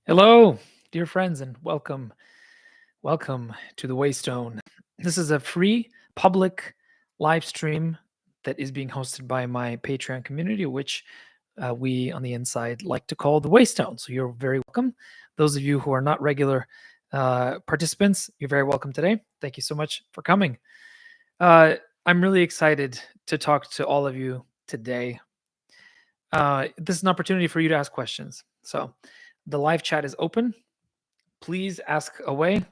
Hello, dear friends, and welcome. Welcome to the Waystone. This is a free public live stream that is being hosted by my Patreon community, which we on the inside like to call the Waystone. So you're very welcome. Those of you who are not regular participants, you're very welcome today. Thank you so much for coming. Uh, I'm really excited to talk to all of you today. This is an opportunity for you to ask questions. So the live chat is open. Please ask away.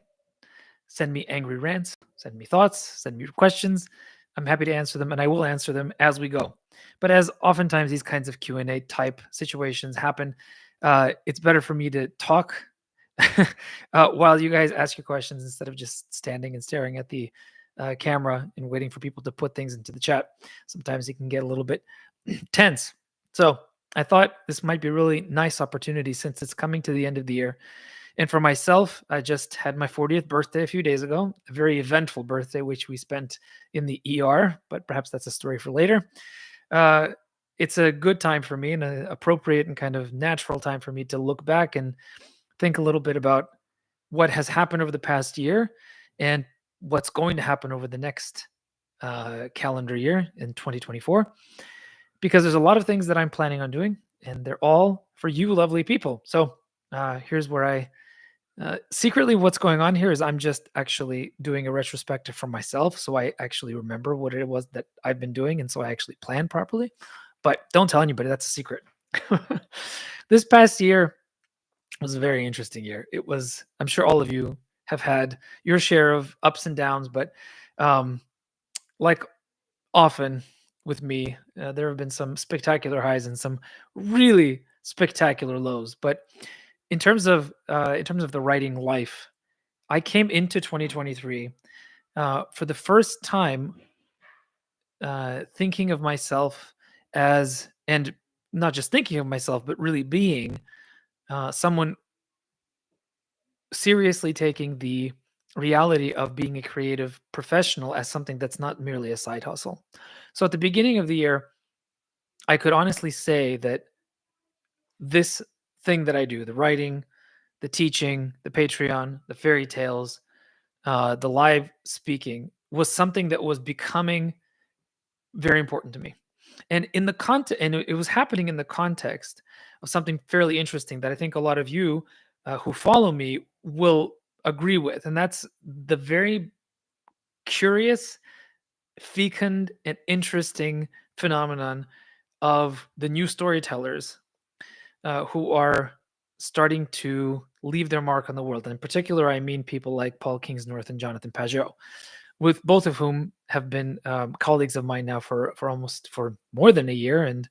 Send me angry rants, send me thoughts, send me questions. I'm happy to answer them, and I will answer them as we go. But as oftentimes these kinds of Q&A type situations happen, it's better for me to talk while you guys ask your questions instead of just standing and staring at the camera and waiting for people to put things into the chat. Sometimes it can get a little bit tense. So I thought this might be a really nice opportunity since it's coming to the end of the year. And for myself, I just had my 40th birthday a few days ago, a very eventful birthday, which we spent in the ER, but perhaps that's a story for later. It's a good time for me and an appropriate and kind of natural time for me to look back and think a little bit about what has happened over the past year and what's going to happen over the next calendar year in 2024. Because there's a lot of things that I'm planning on doing, and they're all for you lovely people. So here's where secretly, what's going on here is I'm just actually doing a retrospective for myself. So I actually remember what it was that I've been doing. And so I actually plan properly. But don't tell anybody, that's a secret. This past year was a very interesting year. It was, I'm sure all of you have had your share of ups and downs, but like often with me, there have been some spectacular highs and some really spectacular lows. But in terms of the writing life, I came into 2023 for the first time thinking of myself as, and not just thinking of myself, but really being someone seriously taking the reality of being a creative professional as something that's not merely a side hustle. So at the beginning of the year, I could honestly say that this thing that I do, the writing, the teaching, the Patreon, the fairy tales, the live speaking, was something that was becoming very important to me. And in the context, and it was happening in the context of something fairly interesting that I think a lot of you who follow me will agree with, and that's the very curious, fecund, and interesting phenomenon of the new storytellers who are starting to leave their mark on the world. And in particular, I mean people like Paul Kingsnorth and Jonathan Pajot, with both of whom have been colleagues of mine now for more than a year, and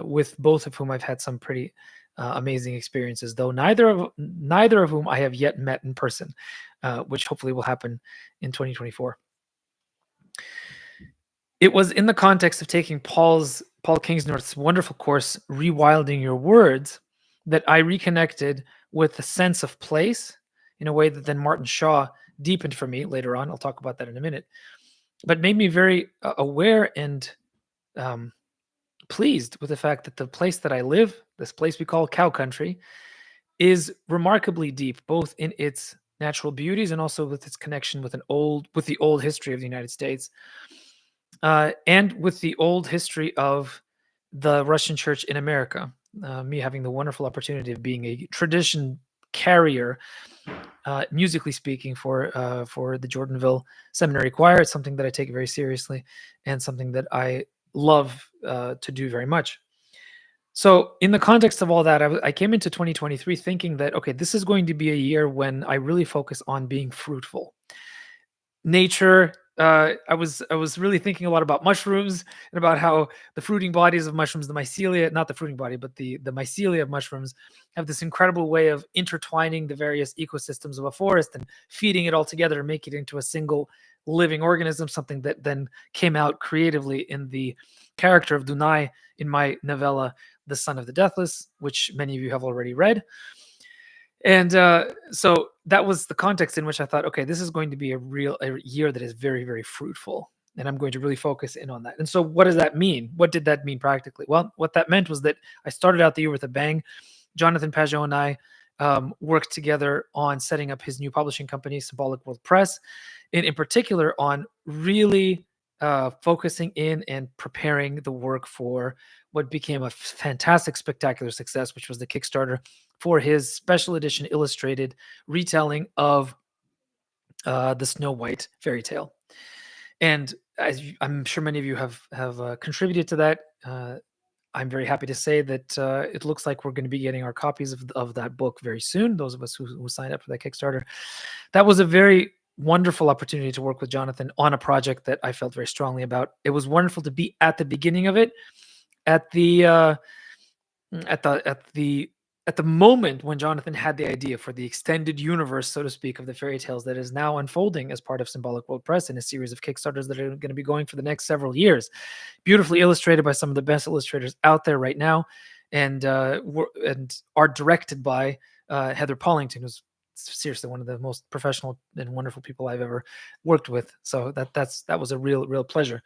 with both of whom I've had some pretty amazing experiences. Though neither of whom I have yet met in person, which hopefully will happen in 2024. It was in the context of taking Paul Kingsnorth's wonderful course, Rewilding Your Words, that I reconnected with the sense of place in a way that then Martin Shaw deepened for me later on. I'll talk about that in a minute, but made me very aware and pleased with the fact that the place that I live, this place we call Cow Country, is remarkably deep, both in its natural beauties and also with its connection with the old history of the United States, and with the old history of the Russian Church in America. Me having the wonderful opportunity of being a tradition carrier, musically speaking, for the Jordanville Seminary Choir. It's something that I take very seriously and something that I love to do very much. So in the context of all that, I came into 2023 thinking that, okay, this is going to be a year when I really focus on being fruitful. Nature, I was really thinking a lot about mushrooms and about how the fruiting bodies of mushrooms, the mycelia, not the fruiting body, but the mycelia of mushrooms, have this incredible way of intertwining the various ecosystems of a forest and feeding it all together and make it into a single living organism, something that then came out creatively in the character of Dunai in my novella, The Son of the Deathless, which many of you have already read. And so that was the context in which I thought, okay, this is going to be a year that is very, very fruitful. And I'm going to really focus in on that. And so what does that mean? What did that mean practically? Well, what that meant was that I started out the year with a bang. Jonathan Pajot and I worked together on setting up his new publishing company, Symbolic World Press, and in particular on really focusing in and preparing the work for what became a fantastic, spectacular success, which was the Kickstarter for his special edition illustrated retelling of the Snow White fairy tale. And I'm sure many of you have contributed to that. I'm very happy to say that it looks like we're going to be getting our copies of that book very soon. Those of us who signed up for that Kickstarter, that was a very wonderful opportunity to work with Jonathan on a project that I felt very strongly about. It was wonderful to be at the beginning of it, at the at the at the at the moment when Jonathan had the idea for the extended universe, so to speak, of the fairy tales that is now unfolding as part of Symbolic World Press in a series of Kickstarters that are going to be going for the next several years. Beautifully illustrated by some of the best illustrators out there right now, and are directed by Heather Pollington, who's seriously one of the most professional and wonderful people I've ever worked with. So that was a real pleasure.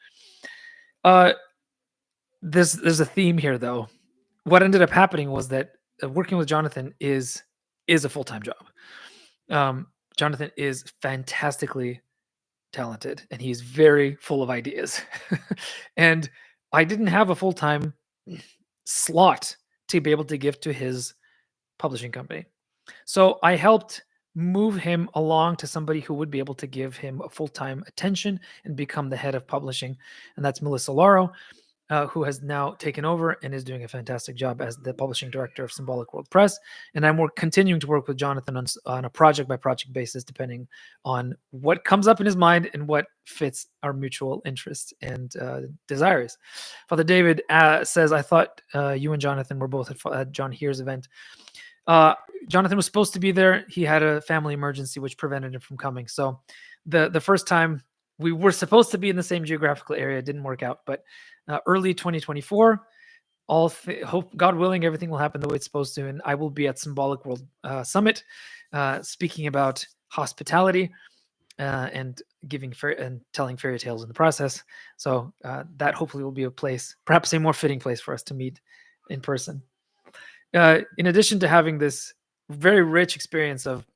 There's a theme here, though. What ended up happening was that working with Jonathan is a full-time job. Jonathan is fantastically talented, and he's very full of ideas. And I didn't have a full-time slot to be able to give to his publishing company. So I helped move him along to somebody who would be able to give him a full-time attention and become the head of publishing, and that's Melissa Lauro, who has now taken over and is doing a fantastic job as the publishing director of Symbolic World Press. And I'm continuing to work with Jonathan on a project-by-project basis, depending on what comes up in his mind and what fits our mutual interests and desires. Father David says, I thought you and Jonathan were both at John Here's event. Jonathan was supposed to be there. He had a family emergency which prevented him from coming. So the first time we were supposed to be in the same geographical area, it didn't work out. But early 2024, hope, God willing, everything will happen the way it's supposed to, and I will be at Symbolic World Summit, speaking about hospitality and giving and telling fairy tales in the process. So that hopefully will be a place, perhaps a more fitting place for us to meet in person. In addition to having this very rich experience of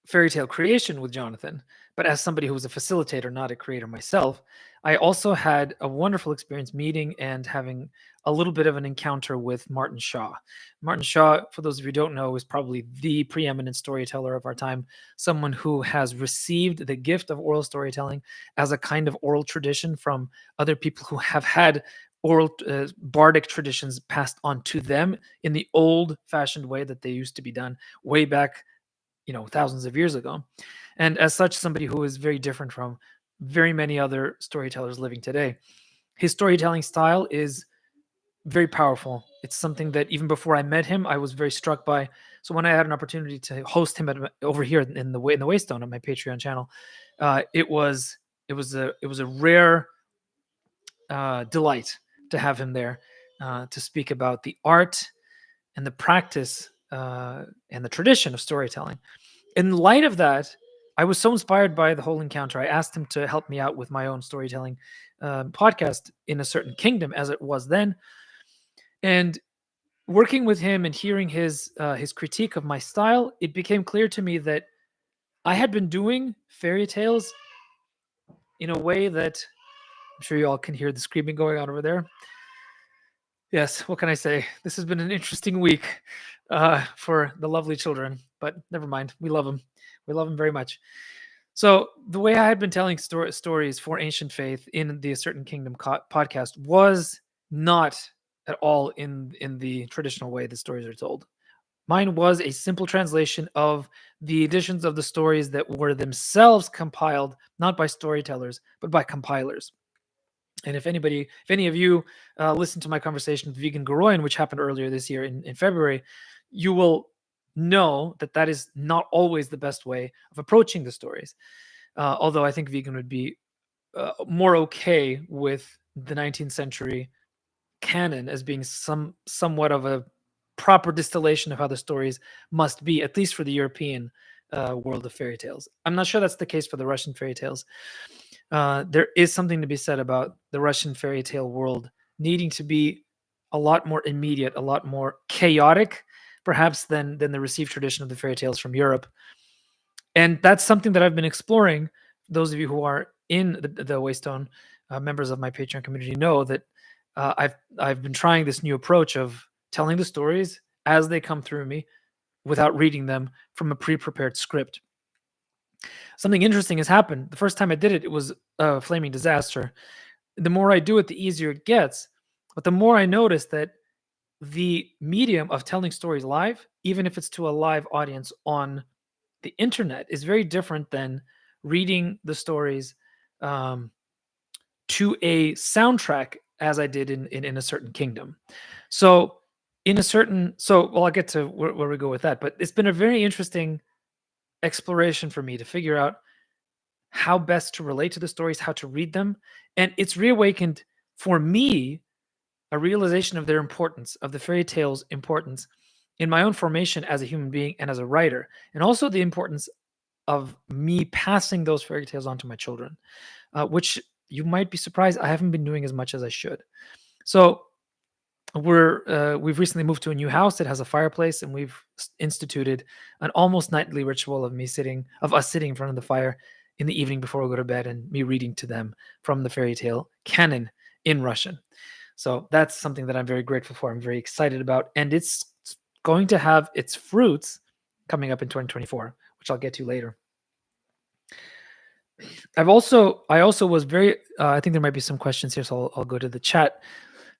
fairy tale creation with Jonathan, but as somebody who was a facilitator, not a creator myself, I also had a wonderful experience meeting and having a little bit of an encounter with Martin Shaw. Martin Shaw, for those of you who don't know, is probably the preeminent storyteller of our time, someone who has received the gift of oral storytelling as a kind of oral tradition from other people who have had oral bardic traditions passed on to them in the old-fashioned way that they used to be done way back, thousands of years ago. And as such, somebody who is very different from very many other storytellers living today. His storytelling style is very powerful. It's something that even before I met him, I was very struck by. So when I had an opportunity to host him over here in the Waystone on my Patreon channel, it was a rare delight to have him there to speak about the art and the practice and the tradition of storytelling. In light of that, I was so inspired by the whole encounter. I asked him to help me out with my own storytelling podcast in a certain kingdom, as it was then. And working with him and hearing his critique of my style, it became clear to me that I had been doing fairy tales in a way that I'm sure you all can hear the screaming going on over there. Yes, what can I say? This has been an interesting week for the lovely children, but never mind. We love them. We love them very much. So the way I had been telling stories for Ancient Faith in the A Certain Kingdom podcast was not at all in the traditional way the stories are told. Mine was a simple translation of the editions of the stories that were themselves compiled, not by storytellers, but by compilers. And if any of you listened to my conversation with Vegan Goroyan, which happened earlier this year in February, you will know that is not always the best way of approaching the stories. Although I think Vegan would be more okay with the 19th century canon as being somewhat of a proper distillation of how the stories must be, at least for the European world of fairy tales. I'm not sure that's the case for the Russian fairy tales. There is something to be said about the Russian fairy tale world needing to be a lot more immediate, a lot more chaotic, perhaps than the received tradition of the fairy tales from Europe. And that's something that I've been exploring. Those of you who are in the Waystone, members of my Patreon community, know that I've been trying this new approach of telling the stories as they come through me without reading them from a pre-prepared script. Something interesting has happened. The first time I did it, it was a flaming disaster. The more I do it, the easier it gets. But the more I notice that the medium of telling stories live, even if it's to a live audience on the internet, is very different than reading the stories to a soundtrack, as I did in a certain kingdom. So well, I'll get to where we go with that. But it's been a very interesting exploration for me to figure out how best to relate to the stories, how to read them. And it's reawakened for me a realization of their importance, of the fairy tale's importance in my own formation as a human being and as a writer, and also the importance of me passing those fairy tales on to my children, which you might be surprised I haven't been doing as much as I should. So we've recently moved to a new house that has a fireplace, and we've instituted an almost nightly ritual of us sitting in front of the fire in the evening before we go to bed, and me reading to them from the fairy tale canon in Russian. So that's something that I'm very grateful for. I'm very excited about, and it's going to have its fruits coming up in 2024, which I'll get to later. I also was very. I think there might be some questions here, so I'll go to the chat.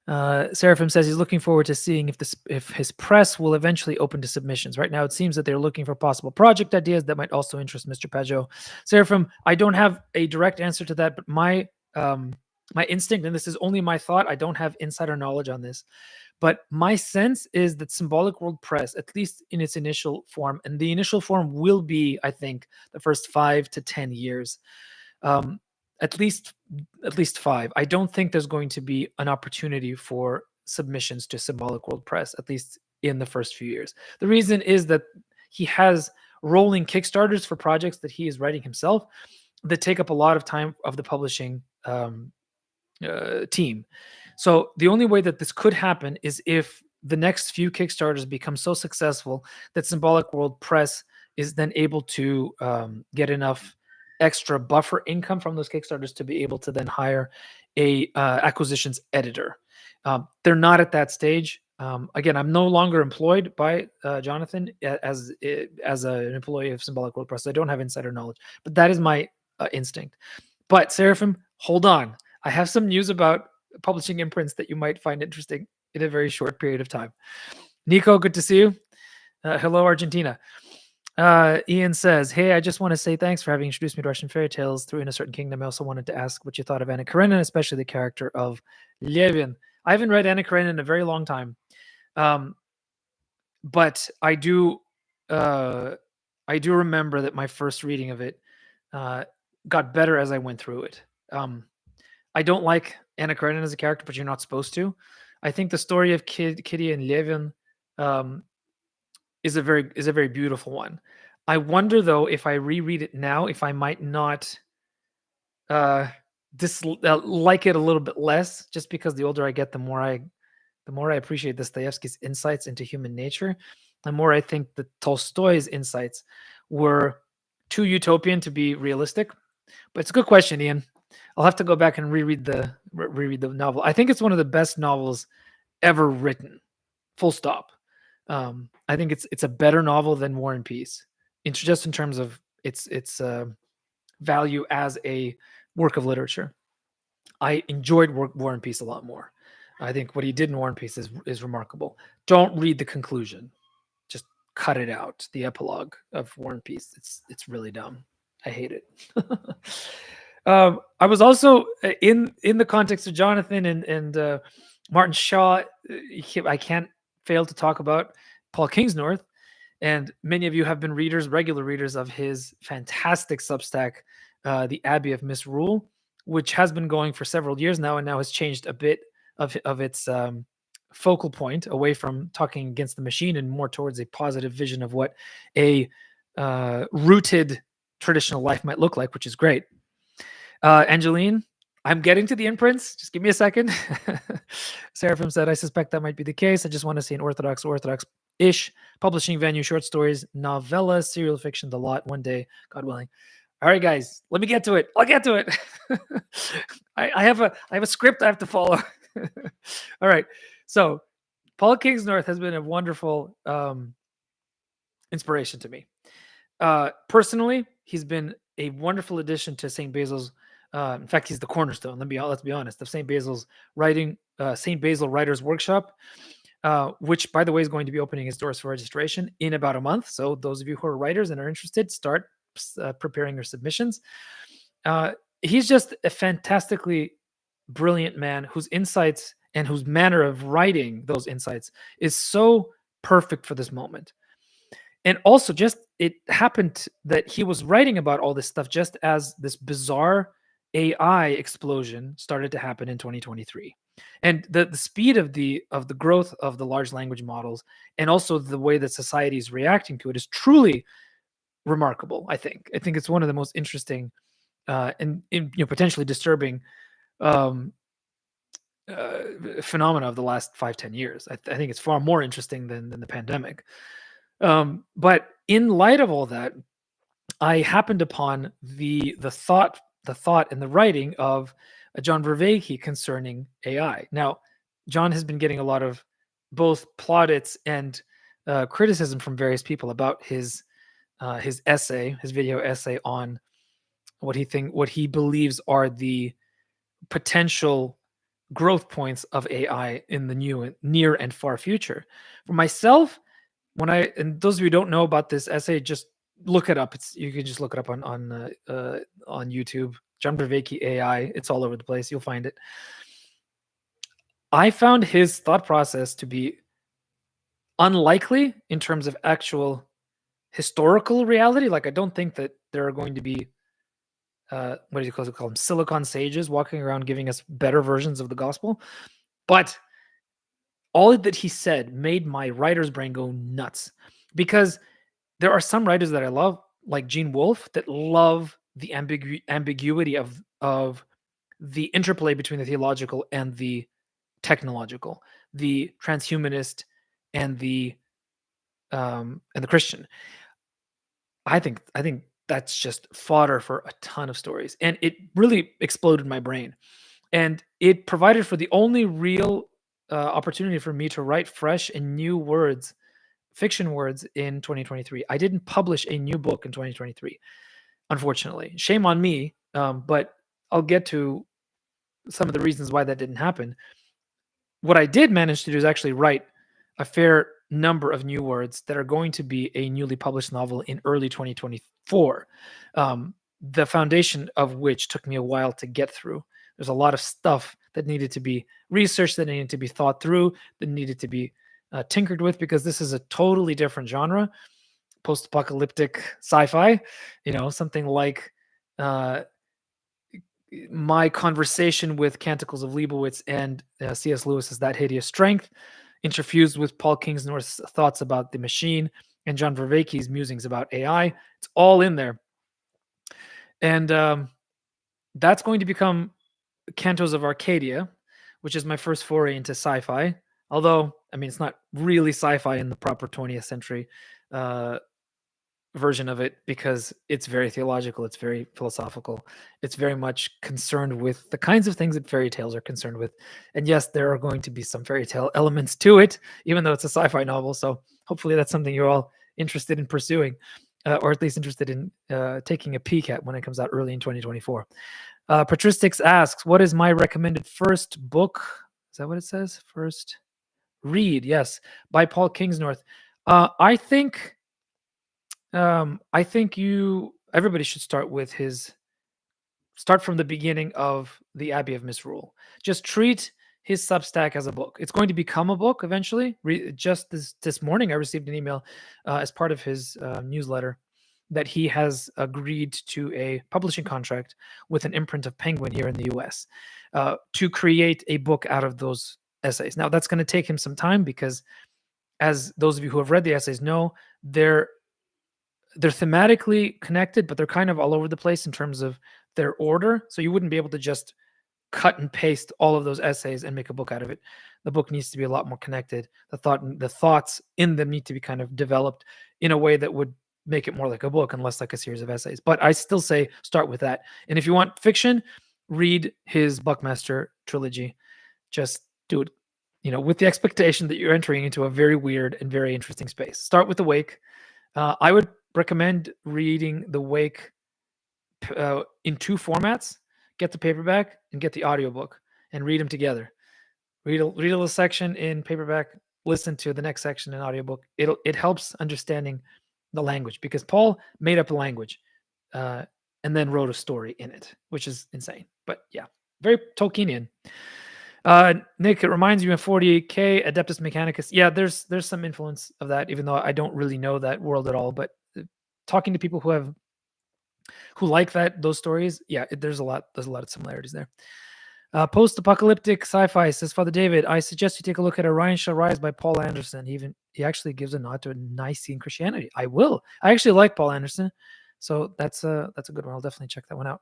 Seraphim says he's looking forward to seeing if his press will eventually open to submissions. Right now, it seems that they're looking for possible project ideas that might also interest Mr. Pajot. Seraphim, I don't have a direct answer to that, but my instinct, and this is only my thought, I don't have insider knowledge on this, but my sense is that Symbolic World Press, at least in its initial form, and the initial form will be, I think, the first 5 to 10 years. At least 5. I don't think there's going to be an opportunity for submissions to Symbolic World Press, at least in the first few years. The reason is that he has rolling Kickstarters for projects that he is writing himself that take up a lot of time of the publishing team. So the only way that this could happen is if the next few Kickstarters become so successful that Symbolic World Press is then able to get enough extra buffer income from those Kickstarters to be able to then hire a acquisitions editor. They're not at that stage. Again, I'm no longer employed by Jonathan as an employee of Symbolic World Press. I don't have insider knowledge, but that is my instinct. But Seraphim, hold on. I have some news about publishing imprints that you might find interesting in a very short period of time. Nico, good to see you. Hello, Argentina. Ian says, hey, I just want to say thanks for having introduced me to Russian fairy tales through In a Certain Kingdom. I also wanted to ask what you thought of Anna Karenina, especially the character of Levin. I haven't read Anna Karenina in a very long time. But I do remember that my first reading of it got better as I went through it. I don't like Anna Karenina as a character, but you're not supposed to. I think the story of Kitty and Levin is a very beautiful one. I wonder though, if I reread it now, if I might not like it a little bit less, just because the older I get, the more I appreciate Dostoevsky's insights into human nature, the more I think that Tolstoy's insights were too utopian to be realistic. But it's a good question, Ian. I'll have to go back and reread the novel. I think it's one of the best novels ever written. Full stop. I think it's a better novel than War and Peace, just in terms of its value as a work of literature. I enjoyed War and Peace a lot more. I think what he did in War and Peace is remarkable. Don't read the conclusion; just cut it out. The epilogue of War and Peace. It's really dumb. I hate it. I was also in the context of Jonathan and Martin Shaw. I can't fail to talk about Paul Kingsnorth, and many of you have been regular readers of his fantastic Substack, The Abbey of Misrule, which has been going for several years now, and now has changed a bit of its focal point away from talking against the machine and more towards a positive vision of what a rooted traditional life might look like, which is great. Angeline, I'm getting to the imprints. Just give me a second. Seraphim said, I suspect that might be the case. I just want to see an Orthodox ish, publishing venue, short stories, novellas, serial fiction, the lot, one day, God willing. All right, guys, let me get to it. I'll get to it. I have a script I have to follow. All right. So Paul Kingsnorth has been a wonderful inspiration to me. Personally, he's been a wonderful addition to St. Basil's. In fact, he's the cornerstone. Let's be honest. Of St. Basil's St. Basil Writers Workshop, which, by the way, is going to be opening its doors for registration in about a month. So those of you who are writers and are interested, start preparing your submissions. He's just a fantastically brilliant man whose insights and whose manner of writing those insights is so perfect for this moment. And also, just it happened that he was writing about all this stuff just as this bizarre AI explosion started to happen in 2023. And the speed of the growth of the large language models, and also the way that society is reacting to it, is truly remarkable. I think it's one of the most interesting and potentially disturbing phenomena of the last 5-10 years. I think it's far more interesting than the pandemic. But in light of all that, I happened upon the thought and the writing of John Vervaeke concerning AI. Now, John has been getting a lot of both plaudits and criticism from various people about his video essay on what he believes are the potential growth points of AI in the near and far future. For myself, and those of you who don't know about this essay, just look it up. You can just look it up on YouTube. John Vervaeke AI. It's all over the place. You'll find it. I found his thought process to be unlikely in terms of actual historical reality. Like, I don't think that there are going to be what do you call them? Silicon sages walking around giving us better versions of the gospel. But all that he said made my writer's brain go nuts, because there are some writers that I love, like Gene Wolfe, that love the ambiguity of the interplay between the theological and the technological, the transhumanist and the Christian. I think that's just fodder for a ton of stories, and it really exploded my brain, and it provided for the only real opportunity for me to write fresh and new words, fiction words, in 2023. I didn't publish a new book in 2023, unfortunately. Shame on me, but I'll get to some of the reasons why that didn't happen. What I did manage to do is actually write a fair number of new words that are going to be a newly published novel in early 2024, the foundation of which took me a while to get through. There's a lot of stuff that needed to be researched, that needed to be thought through, that needed to be tinkered with, because this is a totally different genre, post-apocalyptic sci-fi, something like my conversation with Canticles of Leibowitz and C.S. Lewis's That Hideous Strength, interfused with Paul Kingsnorth's thoughts about the machine and John Vervaeke's musings about AI. It's all in there. And that's going to become Cantos of Arcadia, which is my first foray into sci-fi. Although, it's not really sci-fi in the proper 20th century version of it, because it's very theological, it's very philosophical, it's very much concerned with the kinds of things that fairy tales are concerned with. And yes, there are going to be some fairy tale elements to it, even though it's a sci-fi novel. So hopefully that's something you're all interested in pursuing, or at least interested in taking a peek at when it comes out early in 2024. Patristix asks, what is my recommended first book? Is that what it says? First read, yes, by Paul Kingsnorth. I think everybody should start from the beginning of the Abbey of Misrule. Just treat his Substack as a book. It's going to become a book eventually. Just this morning, I received an email as part of his newsletter that he has agreed to a publishing contract with an imprint of Penguin here in the US to create a book out of those essays. Now, that's going to take him some time, because, as those of you who have read the essays know, they're thematically connected, but they're kind of all over the place in terms of their order. So you wouldn't be able to just cut and paste all of those essays and make a book out of it. the book needs to be a lot more connected. The thoughts in them need to be kind of developed in a way that would make it more like a book and less like a series of essays. But I still say start with that. And if you want fiction, read his Buckmaster trilogy. Just do it, with the expectation that you're entering into a very weird and very interesting space. Start with The Wake. I would recommend reading The Wake in two formats. Get the paperback and get the audiobook and read them together. Read a little section in paperback, listen to the next section in audiobook. It helps understanding the language, because Paul made up a language and then wrote a story in it, which is insane. But yeah, very Tolkienian. Nick, it reminds you of 40K Adeptus Mechanicus. Yeah, there's some influence of that, even though I don't really know that world at all. But talking to people who like those stories, yeah, there's a lot of similarities there. Post-apocalyptic sci-fi, says Father David. I suggest you take a look at Orion Shall Rise by Paul Anderson. He actually gives a nod to Nicene Christianity. I will. I actually like Paul Anderson, so that's a good one. I'll definitely check that one out.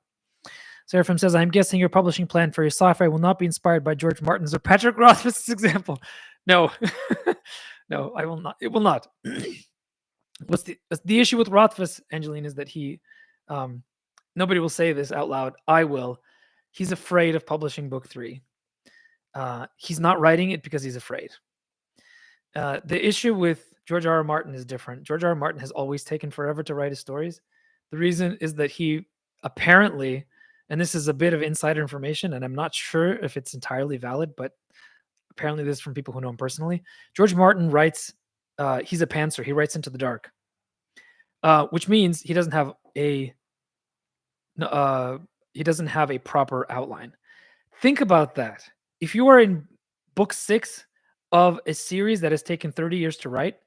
Seraphim says, I'm guessing your publishing plan for your sci-fi will not be inspired by George Martin's or Patrick Rothfuss's example. No, no, I will not. It will not. What's the issue with Rothfuss, Angeline, is that he, nobody will say this out loud. I will. He's afraid of publishing book 3. He's not writing it because he's afraid. The issue with George R.R. Martin is different. George R.R. Martin has always taken forever to write his stories. The reason is that he apparently, and this is a bit of insider information, and I'm not sure if it's entirely valid, but apparently this is from people who know him personally. George Martin writes, he's a pantser. He writes into the dark, which means he doesn't have a proper outline. Think about that. If you are in book 6 of a series that has taken 30 years to write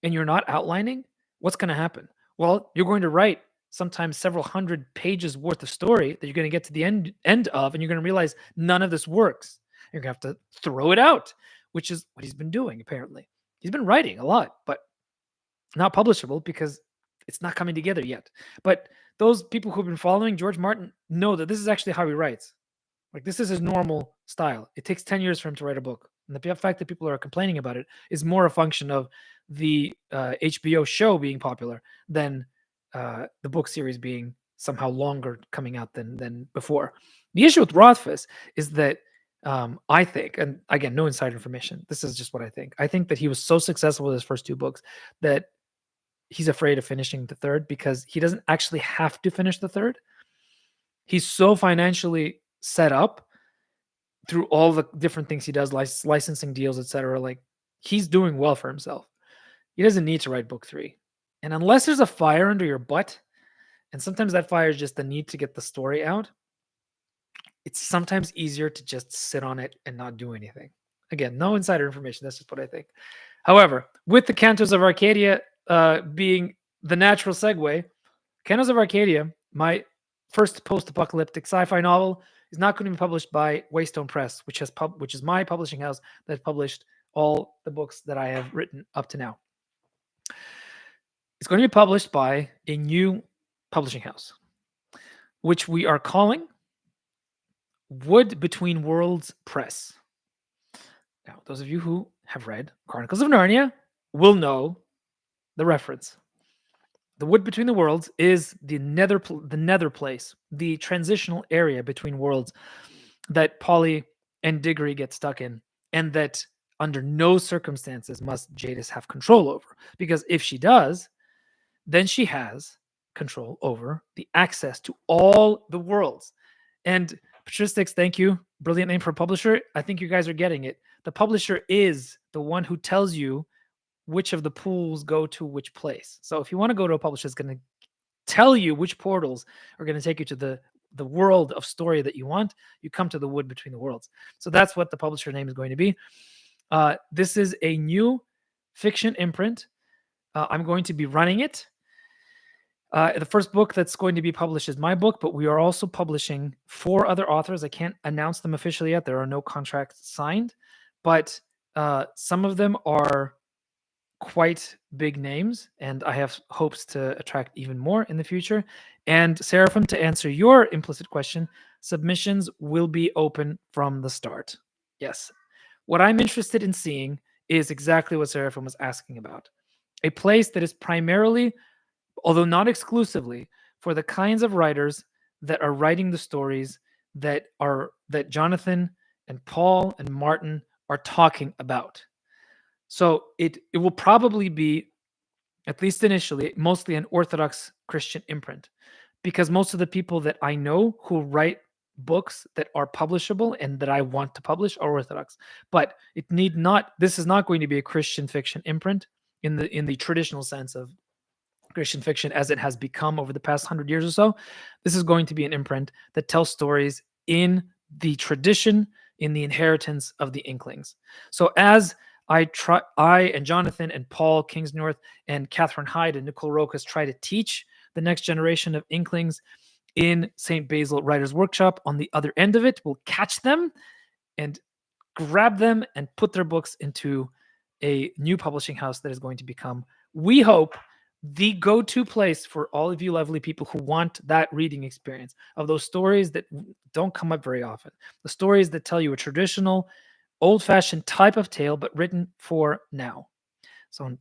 and you're not outlining, what's going to happen? Well, you're going to write sometimes several hundred pages worth of story that you're going to get to the end of, and you're going to realize none of this works. You're going to have to throw it out, which is what he's been doing, apparently. He's been writing a lot, but not publishable because it's not coming together yet. But those people who've been following George Martin know that this is actually how he writes. Like, this is his normal style. It takes 10 years for him to write a book. And the fact that people are complaining about it is more a function of the HBO show being popular than the book series being somehow longer coming out than before. The issue with Rothfuss is that I think, and again, no inside information, this is just what I think. I think that he was so successful with his first 2 books that he's afraid of finishing the third, because he doesn't actually have to finish the third. He's so financially set up through all the different things he does, licensing deals, etc. Like, he's doing well for himself. He doesn't need to write book 3. And unless there's a fire under your butt, and sometimes that fire is just the need to get the story out, it's sometimes easier to just sit on it and not do anything. Again, no insider information. That's just what I think. However, with the Cantos of Arcadia being the natural segue, Cantos of Arcadia, my first post-apocalyptic sci-fi novel, is not going to be published by Waystone Press, which is my publishing house that published all the books that I have written up to now. It's going to be published by a new publishing house, which we are calling Wood Between Worlds Press. Now, those of you who have read Chronicles of Narnia will know the reference. The Wood Between the Worlds is the nether place, the transitional area between worlds that Polly and Diggory get stuck in, and that under no circumstances must Jadis have control over. Because if she does, then she has control over the access to all the worlds. And Patristics, thank you. Brilliant name for a publisher. I think you guys are getting it. The publisher is the one who tells you which of the pools go to which place. So if you want to go to a publisher that's going to tell you which portals are going to take you to the world of story that you want, you come to the Wood Between the Worlds. So that's what the publisher name is going to be. This is a new fiction imprint. I'm going to be running it. The first book that's going to be published is my book, but we are also publishing 4 other authors. I can't announce them officially yet. There are no contracts signed, but some of them are quite big names, and I have hopes to attract even more in the future. And Seraphim, to answer your implicit question, submissions will be open from the start. Yes. What I'm interested in seeing is exactly what Seraphim was asking about. A place that is primarily, although not exclusively, for the kinds of writers that are writing the stories that Jonathan and Paul and Martin are talking about. So it will probably be, at least initially, mostly an Orthodox Christian imprint, because most of the people that I know who write books that are publishable and that I want to publish are Orthodox. But it need not. This is not going to be a Christian fiction imprint in the traditional sense of Christian fiction as it has become over the past 100 years or so. This is going to be an imprint that tells stories in the tradition, in the inheritance of the Inklings. So as I and Jonathan and Paul Kingsnorth and Catherine Hyde and Nicole Rokas try to teach the next generation of Inklings in St. Basil Writers Workshop, on the other end of it, we'll catch them and grab them and put their books into a new publishing house that is going to become, we hope, the go-to place for all of you lovely people who want that reading experience of those stories that don't come up very often. The stories that tell you a traditional, old-fashioned type of tale, but written for now. So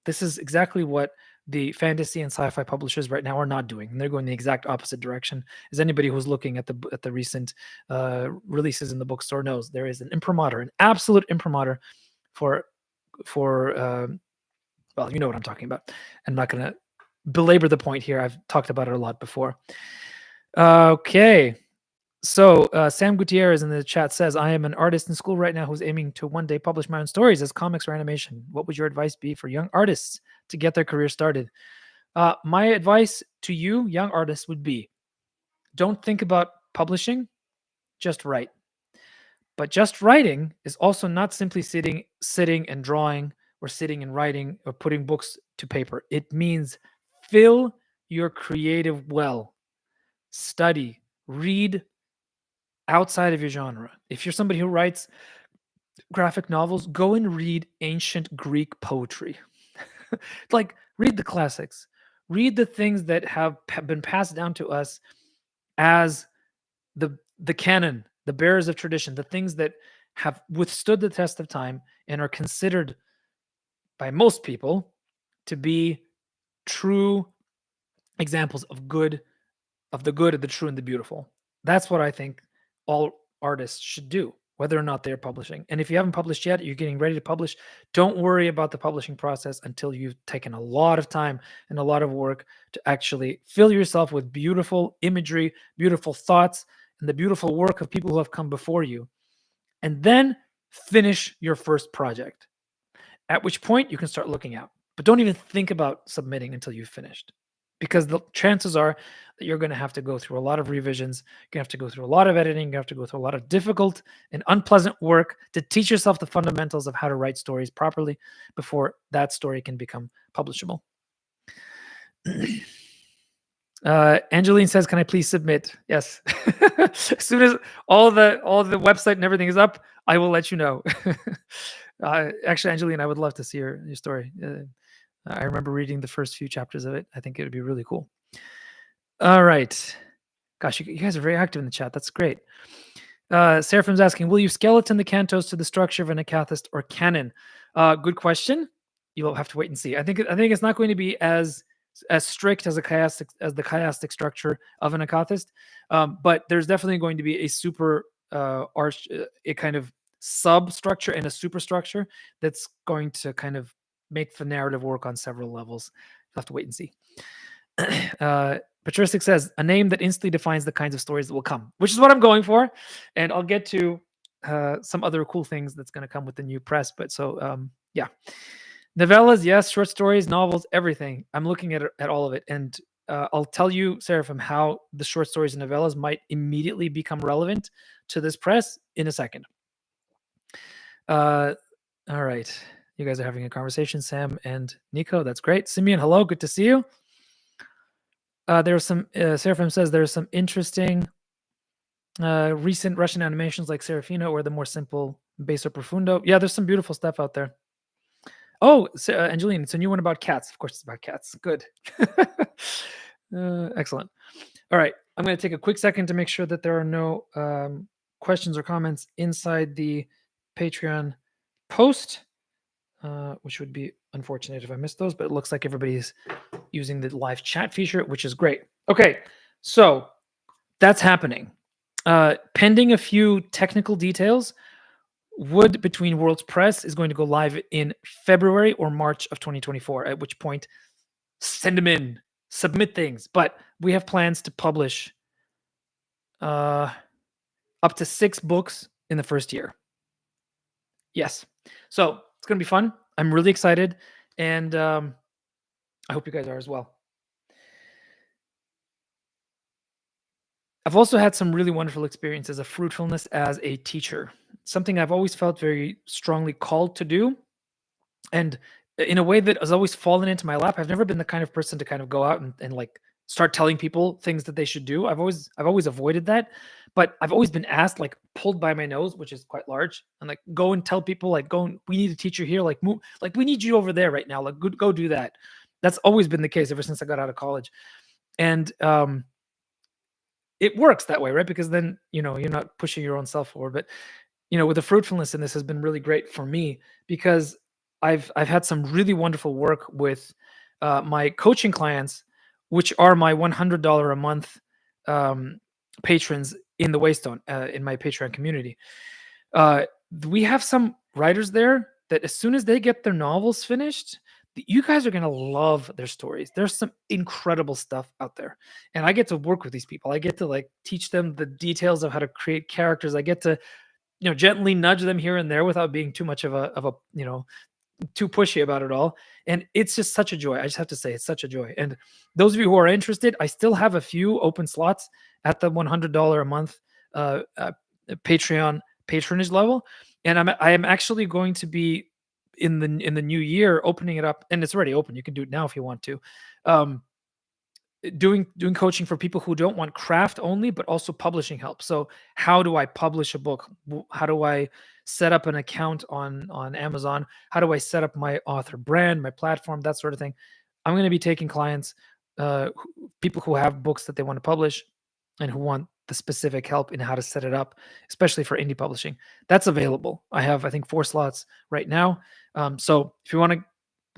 this is exactly what the fantasy and sci-fi publishers right now are not doing, and they're going the exact opposite direction. As anybody who's looking at the recent releases in the bookstore knows, there is an imprimatur, an absolute imprimatur for well, you know what I'm talking about. I'm not going to belabor the point here. I've talked about it a lot before. Okay. So Sam Gutierrez in the chat says, I am an artist in school right now who's aiming to one day publish my own stories as comics or animation. What would your advice be for young artists to get their career started? My advice to you, young artists, would be, don't think about publishing, just write. But just writing is also not simply sitting and drawing, or sitting and writing, or putting books to paper. It means fill your creative well. Study, read outside of your genre. If you're somebody who writes graphic novels, go and read ancient Greek poetry. Like, read the classics. Read the things that have been passed down to us as the canon, the bearers of tradition, the things that have withstood the test of time and are considered by most people to be true examples of the good, of the true, and the beautiful. That's what I think all artists should do, whether or not they're publishing. And if you haven't published yet, you're getting ready to publish, don't worry about the publishing process until you've taken a lot of time and a lot of work to actually fill yourself with beautiful imagery, beautiful thoughts, and the beautiful work of people who have come before you. And then finish your first project, at which point you can start looking out. But don't even think about submitting until you've finished, because the chances are that you're going to have to go through a lot of revisions. You're going to have to go through a lot of editing. You have to go through a lot of difficult and unpleasant work to teach yourself the fundamentals of how to write stories properly before that story can become publishable. Angeline says, "Can I please submit?" Yes. As soon as all the website and everything is up, I will let you know. Actually, Angeline, I would love to see your story. I remember reading the first few chapters of it. I think it would be really cool. All right. Gosh, you guys are very active in the chat. That's great. Seraphim's asking, will you skeleton the cantos to the structure of an akathist or canon? Good question. You'll have to wait and see. I think it's not going to be as strict as the chiastic structure of an akathist, but there's definitely going to be a super a kind of substructure and a superstructure that's going to kind of make the narrative work on several levels. You'll have to wait and see. Patristic says, a name that instantly defines the kinds of stories that will come, which is what I'm going for. And I'll get to some other cool things that's going to come with the new press. But so, yeah. Novellas, yes. Short stories, novels, everything. I'm looking at all of it. And I'll tell you, Seraphim, how the short stories and novellas might immediately become relevant to this press in a second. All right. You guys are having a conversation, Sam and Nico. That's great. Simeon, hello. Good to see you. There's some, Seraphim says there's some interesting recent Russian animations like Serafino or the more simple Beso Profundo. Yeah, there's some beautiful stuff out there. Oh, Angeline, it's a new one about cats. Of course, it's about cats. Good. Excellent. All right. I'm going to take a quick second to make sure that there are no questions or comments inside the Patreon post, which would be unfortunate if I missed those, but it looks like everybody's using the live chat feature, which is great. Okay, so that's happening. Pending a few technical details, Wood Between Worlds Press is going to go live in February or March of 2024, at which point send them in, submit things. But we have plans to publish uh, up to 6 books in the first year. Yes. So it's going to be fun. I'm really excited. And I hope you guys are as well. I've also had some really wonderful experiences of fruitfulness as a teacher, something I've always felt very strongly called to do. And in a way that has always fallen into my lap. I've never been the kind of person to kind of go out and like start telling people things that they should do. I've always avoided that. But I've always been asked, like pulled by my nose, which is quite large, and like go and tell people, like we need a teacher here, like move, like we need you over there right now, like go do that. That's always been the case ever since I got out of college. And it works that way, right? Because then, you're not pushing your own self forward. But with the fruitfulness in this has been really great for me because I've had some really wonderful work with my coaching clients, which are my $100 a month um, patrons in the Waystone, in my Patreon community. Uh, we have some writers there that as soon as they get their novels finished, you guys are gonna love their stories. There's some incredible stuff out there, and I get to work with these people. I get to like teach them the details of how to create characters. I get to gently nudge them here and there without being too much of a too pushy about it all. And it's just such a joy. I just have to say, it's such a joy. And those of you who are interested, I still have a few open slots at the $100 a month Patreon patronage level, and I am actually going to be in the new year opening it up, and it's already open. You can do it now if you want to. Um, doing coaching for people who don't want craft only but also publishing help. So how do I publish a book? How do I set up an account on Amazon? How do I set up my author brand, my platform, that sort of thing? I'm going to be taking clients, people who have books that they want to publish and who want the specific help in how to set it up, especially for indie publishing. That's available. I have, I think, 4 slots right now. So if you want to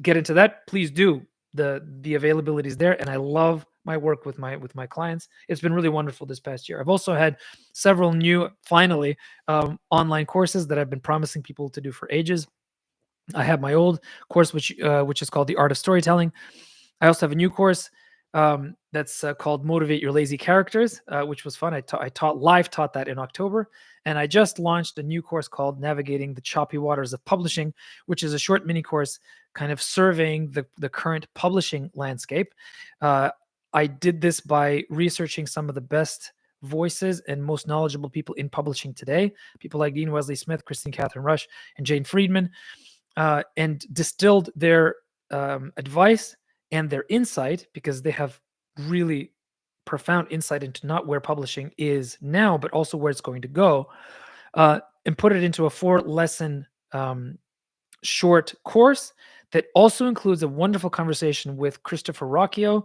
get into that, please do. The availability is there, and I love my work with my clients. It's been really wonderful this past year. I've also had several new, finally, online courses that I've been promising people to do for ages. I have my old course, which is called The Art of Storytelling. I also have a new course that's called Motivate Your Lazy Characters, which was fun. I taught that in October, and I just launched a new course called Navigating the Choppy Waters of Publishing, which is a short mini course kind of surveying the current publishing landscape. I did this by researching some of the best voices and most knowledgeable people in publishing today, people like Dean Wesley Smith, Christine Catherine Rush, and Jane Friedman, and distilled their advice and their insight, because they have really profound insight into not where publishing is now, but also where it's going to go, and put it into a 4-lesson short course that also includes a wonderful conversation with Christopher Rocchio,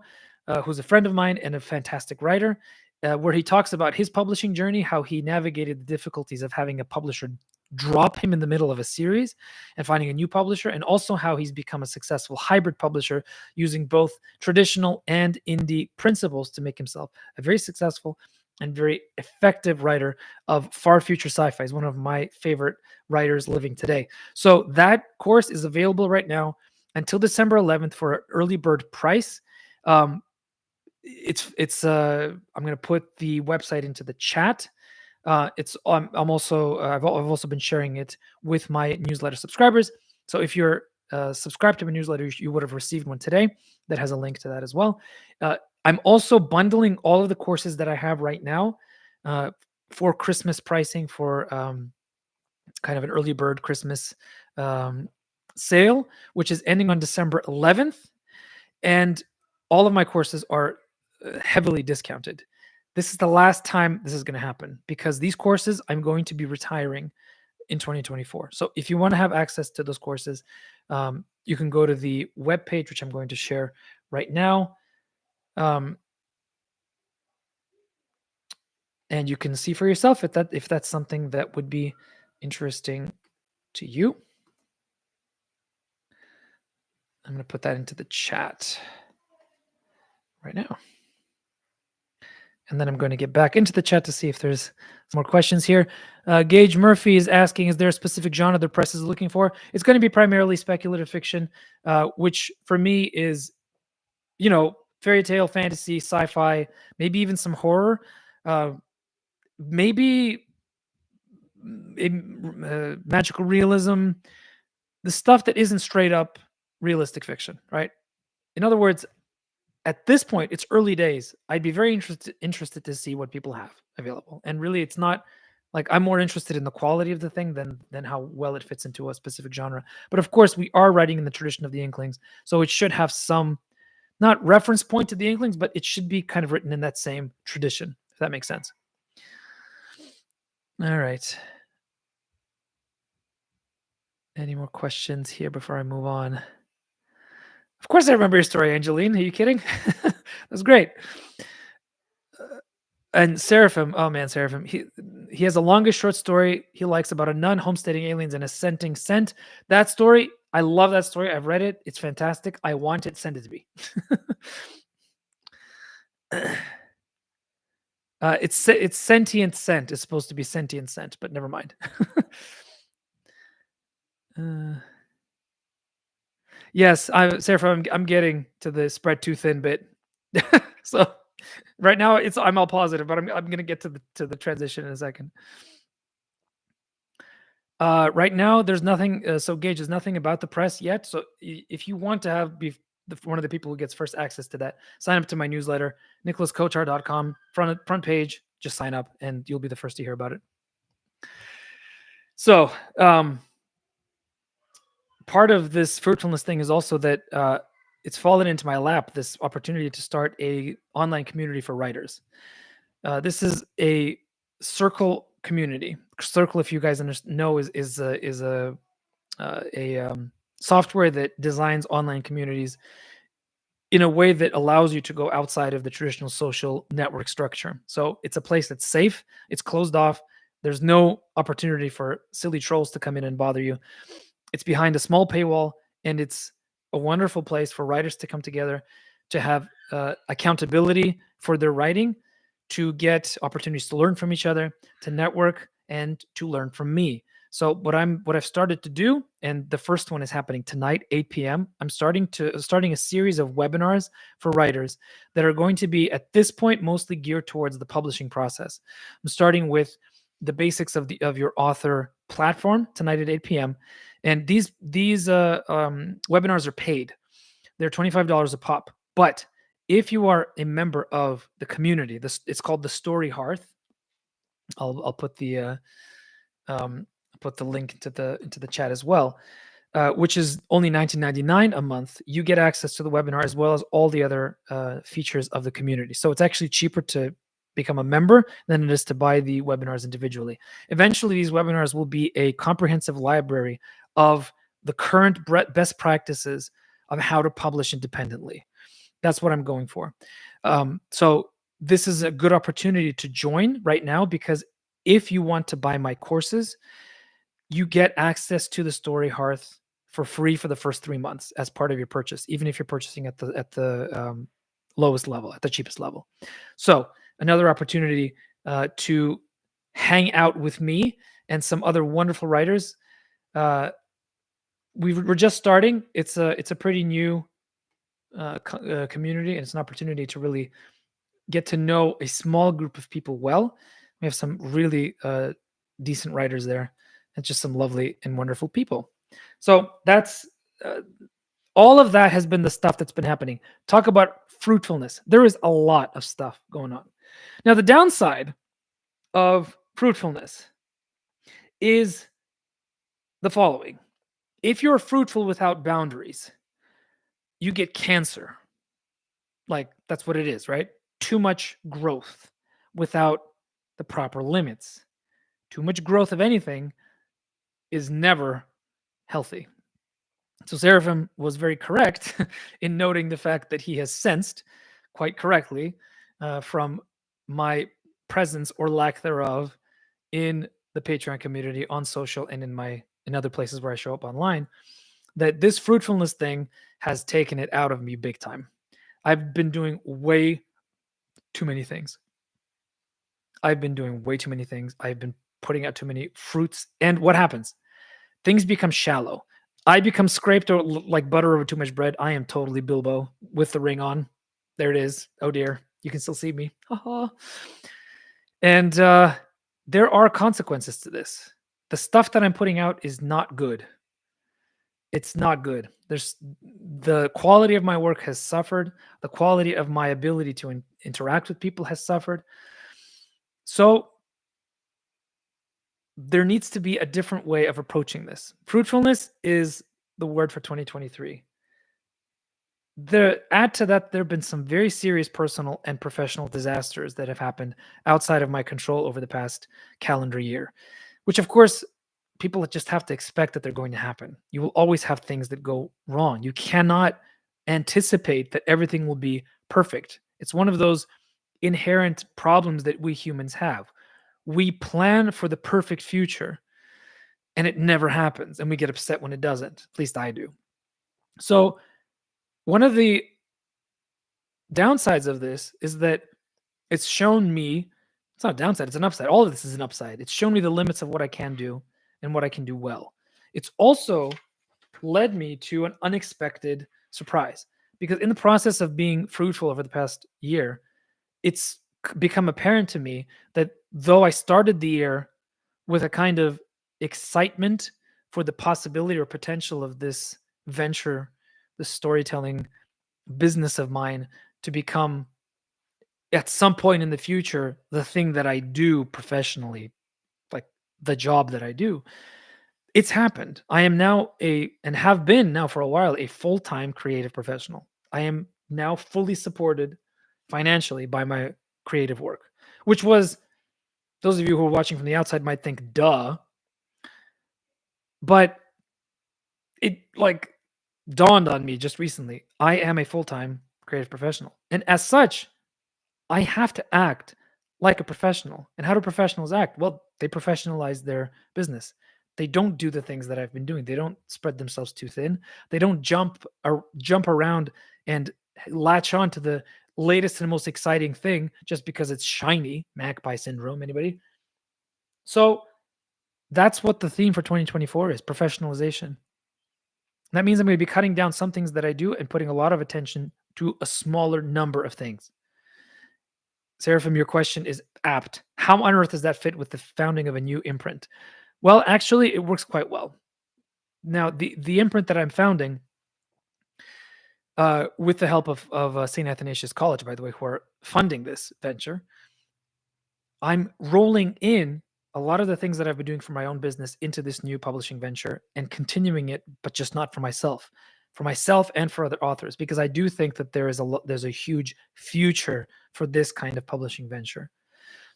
who's a friend of mine and a fantastic writer, where he talks about his publishing journey, how he navigated the difficulties of having a publisher drop him in the middle of a series and finding a new publisher, and also how he's become a successful hybrid publisher using both traditional and indie principles to make himself a very successful and very effective writer of far future sci-fi. Is one of my favorite writers living today. So that course is available right now until December 11th for an early bird price. Um, it's I'm going to put the website into the chat. I'm also I've also been sharing it with my newsletter subscribers. So if you're subscribed to my newsletter, you would have received one today that has a link to that as well. I'm also bundling all of the courses that I have right now for Christmas pricing, for kind of an early bird Christmas sale, which is ending on December 11th. And all of my courses are heavily discounted. This is the last time this is going to happen, because these courses I'm going to be retiring in 2024. So if you want to have access to those courses, you can go to the webpage, which I'm going to share right now. And you can see for yourself if that's something that would be interesting to you. I'm going to put that into the chat right now. And then I'm going to get back into the chat to see if there's some more questions here. Gage Murphy is asking, is there a specific genre the press is looking for? It's going to be primarily speculative fiction, which for me is, fairy tale, fantasy, sci-fi, maybe even some horror, maybe magical realism, the stuff that isn't straight up realistic fiction, right? In other words, at this point, it's early days. I'd be very interested to see what people have available. And really, it's not like I'm more interested in the quality of the thing than how well it fits into a specific genre. But of course, we are writing in the tradition of the Inklings, so it should have some not reference point to the Inklings, but it should be kind of written in that same tradition, if that makes sense. All right. Any more questions here before I move on? Of course, I remember your story, Angeline. Are you kidding? That was great. And Seraphim, oh man, Seraphim, he has the longest short story he likes about a nun homesteading aliens and a scenting scent. That story, I love that story. I've read it. It's fantastic. I want it. Send it to me. It's sentient scent. It's supposed to be sentient scent, but never mind. Yes, Seraphim, I'm getting to the spread too thin bit. So right now I'm all positive, but I'm gonna get to the transition in a second. Right now, there's nothing. So Gage, there's nothing about the press yet. So if you want to be one of the people who gets first access to that, sign up to my newsletter, nicholaskochar.com, front page. Just sign up, and you'll be the first to hear about it. So part of this fruitfulness thing is also that it's fallen into my lap, this opportunity to start a online community for writers. This is a Circle community. Circle, if you guys know, is a software that designs online communities in a way that allows you to go outside of the traditional social network structure. So it's a place that's safe, it's closed off, there's no opportunity for silly trolls to come in and bother you. It's behind a small paywall, and it's a wonderful place for writers to come together, to have accountability for their writing, to get opportunities to learn from each other, to network, and to learn from me. So what I've started to do, and the first one is happening tonight, 8 p.m. I'm starting a series of webinars for writers that are going to be, at this point, mostly geared towards the publishing process. I'm starting with the basics of your author platform tonight at 8 p.m. And these webinars are paid. They're $25 a pop. But if you are a member of the community, it's called the Story Hearth. I'll put the link into the chat as well, which is only $19.99 a month. You get access to the webinar as well as all the other features of the community. So it's actually cheaper to become a member than it is to buy the webinars individually. Eventually, these webinars will be a comprehensive library of the current best practices of how to publish independently. That's what I'm going for. So this is a good opportunity to join right now, because if you want to buy my courses, you get access to the Story Hearth for free for the first 3 months as part of your purchase, even if you're purchasing at the lowest level, at the cheapest level. So another opportunity to hang out with me and some other wonderful writers. We're just starting. It's a pretty new community, and it's an opportunity to really get to know a small group of people well. We have some really decent writers there, and just some lovely and wonderful people. So that's all of that has been the stuff that's been happening. Talk about fruitfulness. There is a lot of stuff going on. Now, the downside of fruitfulness is the following. If you're fruitful without boundaries, you get cancer. Like, that's what it is, right? Too much growth without the proper limits. Too much growth of anything is never healthy. So Seraphim was very correct in noting the fact that he has sensed quite correctly from my presence or lack thereof in the Patreon community, on social, and in my in other places where I show up online, that this fruitfulness thing has taken it out of me big time. I've been doing way too many things. I've been doing way too many things. I've been putting out too many fruits. And what happens? Things become shallow. I become scraped or like butter over too much bread. I am totally Bilbo with the ring on. There it is. Oh dear. You can still see me. Haha. And there are consequences to this. The stuff that I'm putting out is not good. It's not good. There's the quality of my work has suffered. The quality of my ability to interact with people has suffered. So there needs to be a different way of approaching this. Fruitfulness is the word for 2023. Add to that, there have been some very serious personal and professional disasters that have happened outside of my control over the past calendar year, which of course people just have to expect that they're going to happen. You will always have things that go wrong. You cannot anticipate that everything will be perfect. It's one of those inherent problems that we humans have. We plan for the perfect future and it never happens, and we get upset when it doesn't. At least I do. So, one of the downsides of this is that it's shown me, it's not a downside, it's an upside. All of this is an upside. It's shown me the limits of what I can do and what I can do well. It's also led me to an unexpected surprise, because in the process of being fruitful over the past year, it's become apparent to me that though I started the year with a kind of excitement for the possibility or potential of this venture, the storytelling business of mine, to become at some point in the future the thing that I do professionally, like the job that I do. It's happened. I am now and have been now for a while, a full-time creative professional. I am now fully supported financially by my creative work, which was, those of you who are watching from the outside might think, duh, but it like dawned on me just recently. I am a full-time creative professional. And as such, I have to act like a professional. And how do professionals act? Well, they professionalize their business. They don't do the things that I've been doing. They don't spread themselves too thin. They don't jump around and latch on to the latest and most exciting thing just because it's shiny. Magpie syndrome, anybody? So that's what the theme for 2024 is: professionalization. That means I'm going to be cutting down some things that I do and putting a lot of attention to a smaller number of things. Seraphim, your question is apt. How on earth does that fit with the founding of a new imprint? Well, actually, it works quite well. Now, the imprint that I'm founding, with the help of St. Athanasius College, by the way, who are funding this venture, I'm rolling in a lot of the things that I've been doing for my own business into this new publishing venture and continuing it, but just not for myself and for other authors, because I do think that there's a huge future for this kind of publishing venture.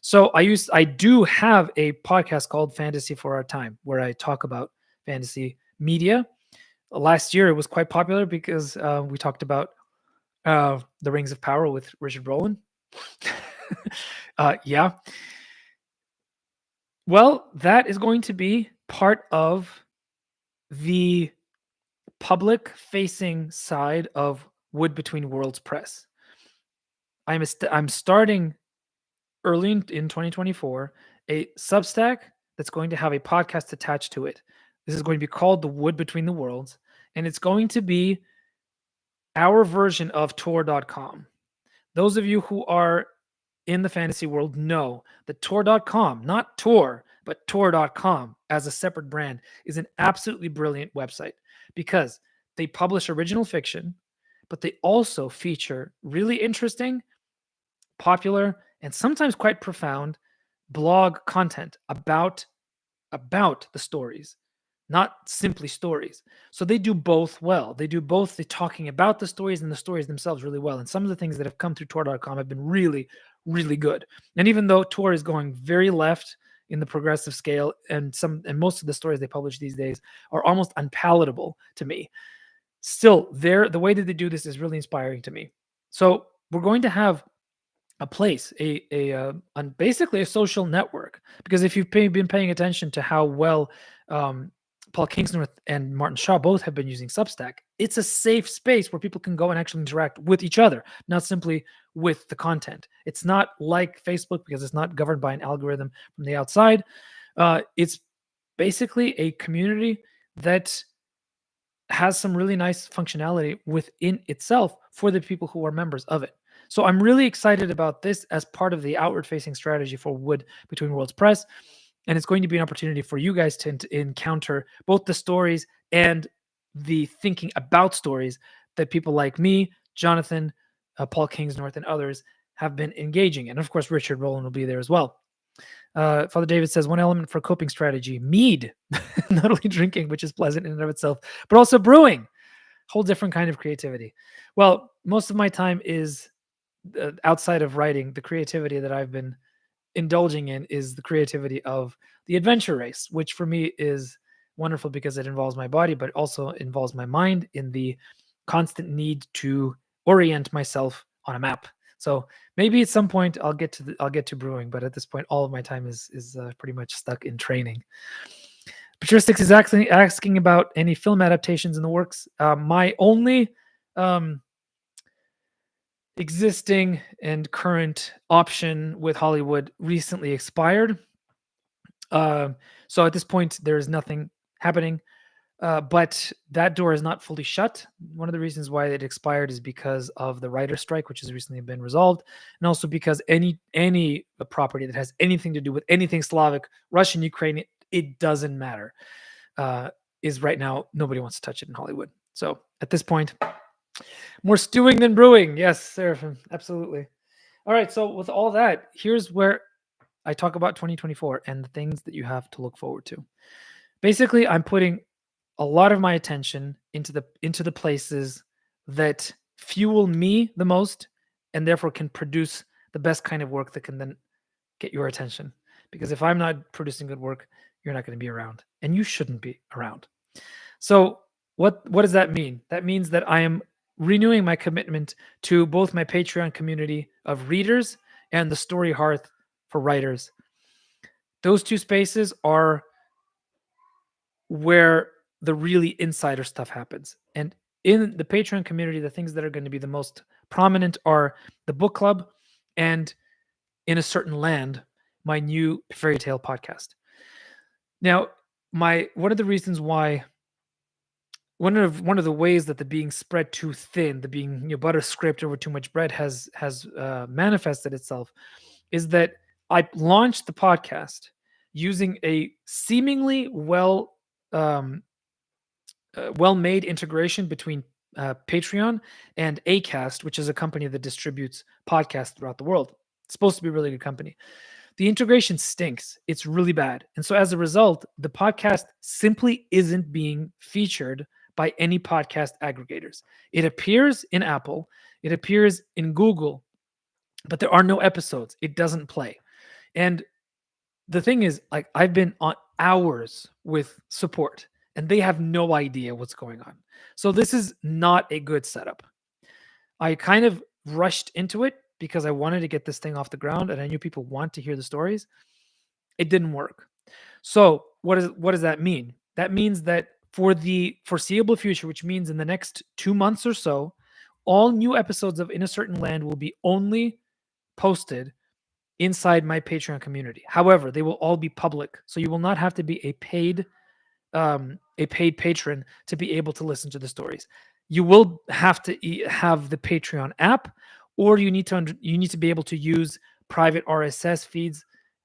So I do have a podcast called Fantasy for Our Time, where I talk about fantasy media. Last year it was quite popular because we talked about The Rings of Power with Richard Brolin. Yeah. Well, that is going to be part of the public-facing side of Wood Between Worlds Press. I'm starting early in 2024 a Substack that's going to have a podcast attached to it. This is going to be called The Wood Between the Worlds, and it's going to be our version of Tor.com. Those of you who are in the fantasy world know that Tor.com, not Tor, but Tor.com as a separate brand, is an absolutely brilliant website because they publish original fiction, but they also feature really interesting, popular, and sometimes quite profound blog content about the stories, not simply stories. So they do both well. They do both the talking about the stories and the stories themselves really well. And some of the things that have come through Tor.com have been really, really good. And even though Tor is going very left in the progressive scale, and most of the stories they publish these days are almost unpalatable to me, still, the way that they do this is really inspiring to me. So we're going to have a place, basically a social network, because if you've been paying attention to how well Paul Kingsnorth and Martin Shaw both have been using Substack. It's a safe space where people can go and actually interact with each other, not simply with the content. It's not like Facebook because it's not governed by an algorithm from the outside. It's basically a community that has some really nice functionality within itself for the people who are members of it. So I'm really excited about this as part of the outward facing strategy for Wood Between Worlds Press. And it's going to be an opportunity for you guys to encounter both the stories and the thinking about stories that people like me, Jonathan, Paul Kingsnorth, and others have been engaging in. And of course, Richard Rowland will be there as well. Father David says one element for coping strategy, mead, not only drinking, which is pleasant in and of itself, but also brewing, whole different kind of creativity. Well, most of my time is outside of writing. The creativity that I've been indulging in is the creativity of the adventure race, which for me is wonderful because it involves my body, but also involves my mind in the constant need to orient myself on a map. So maybe at some point I'll get to brewing, but at this point, all of my time is pretty much stuck in training. Patristics is actually asking about any film adaptations in the works. My only existing and current option with Hollywood recently expired. So at this point, there is nothing happening. But that door is not fully shut. One of the reasons why it expired is because of the writer's strike, which has recently been resolved, and also because any property that has anything to do with anything Slavic, Russian, Ukrainian, it doesn't matter. Is right now nobody wants to touch it in Hollywood. So at this point, more stewing than brewing. Yes, Seraphim, absolutely. All right. So with all that, here's where I talk about 2024 and the things that you have to look forward to. Basically, I'm putting a lot of my attention into the places that fuel me the most and therefore can produce the best kind of work that can then get your attention. Because if I'm not producing good work, you're not going to be around, and you shouldn't be around. So what does that mean? That means that I am renewing my commitment to both my Patreon community of readers and the Story Hearth for writers. Those two spaces are where the really insider stuff happens. And in the Patreon community, the things that are going to be the most prominent are the book club and In a Certain Land, my new fairy tale podcast. Now, one of the reasons why one of the ways that the being spread too thin, the being butter scraped over too much bread has manifested itself, is that I launched the podcast using a seemingly well-made integration between Patreon and Acast, which is a company that distributes podcasts throughout the world. It's supposed to be a really good company. The integration stinks. It's really bad. And so as a result, the podcast simply isn't being featured by any podcast aggregators. It appears in Apple, it appears in Google, but there are no episodes. It doesn't play. And the thing is, like, I've been on hours with support and they have no idea what's going on. So this is not a good setup. I kind of rushed into it because I wanted to get this thing off the ground and I knew people want to hear the stories. It didn't work. So what does that mean? That means that for the foreseeable future, which means in the next 2 months or so, all new episodes of In a Certain Land will be only posted inside my Patreon community. However, they will all be public, so you will not have to be a paid patron to be able to listen to the stories. You will have to have the Patreon app, or you need to be able to use private RSS feeds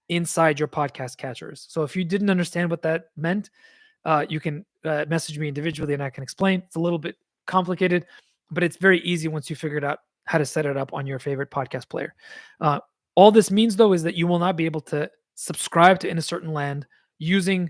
inside your podcast catchers. So if you didn't understand what that meant, you can message me individually and I can explain. It's a little bit complicated, but it's very easy once you figured out how to set it up on your favorite podcast player. All this means, though, is that you will not be able to subscribe to In a Certain Land using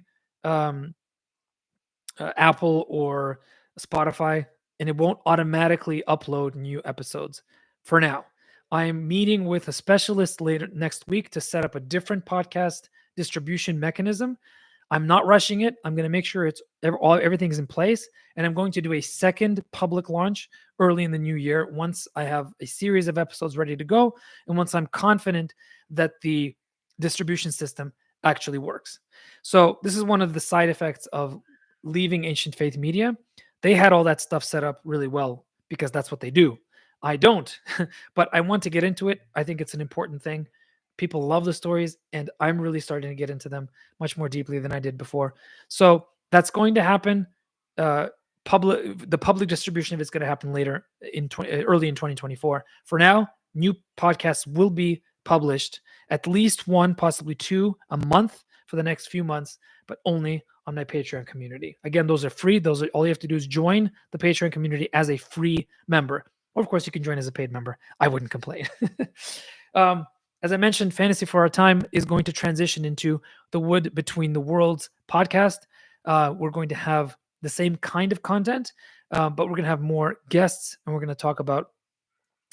Apple or Spotify, and it won't automatically upload new episodes for now. I am meeting with a specialist later next week to set up a different podcast distribution mechanism. I'm not rushing it. I'm going to make sure everything's in place, and I'm going to do a second public launch early in the new year once I have a series of episodes ready to go, and once I'm confident that the distribution system actually works. So this is one of the side effects of leaving Ancient Faith Media, they had all that stuff set up really well because that's what they do. I don't, but I want to get into it. I think it's an important thing. People love the stories, and I'm really starting to get into them much more deeply than I did before. So that's going to happen. Uh, the public distribution of it's going to happen later early in 2024. For now, new podcasts will be published, at least one, possibly two a month for the next few months, but only on my Patreon community. Again, those are free. Those are all you have to do is join the Patreon community as a free member. Or of course, you can join as a paid member. I wouldn't complain. As I mentioned, Fantasy for Our Time is going to transition into the Wood Between the Worlds podcast. We're going to have the same kind of content, but we're going to have more guests, and we're going to talk about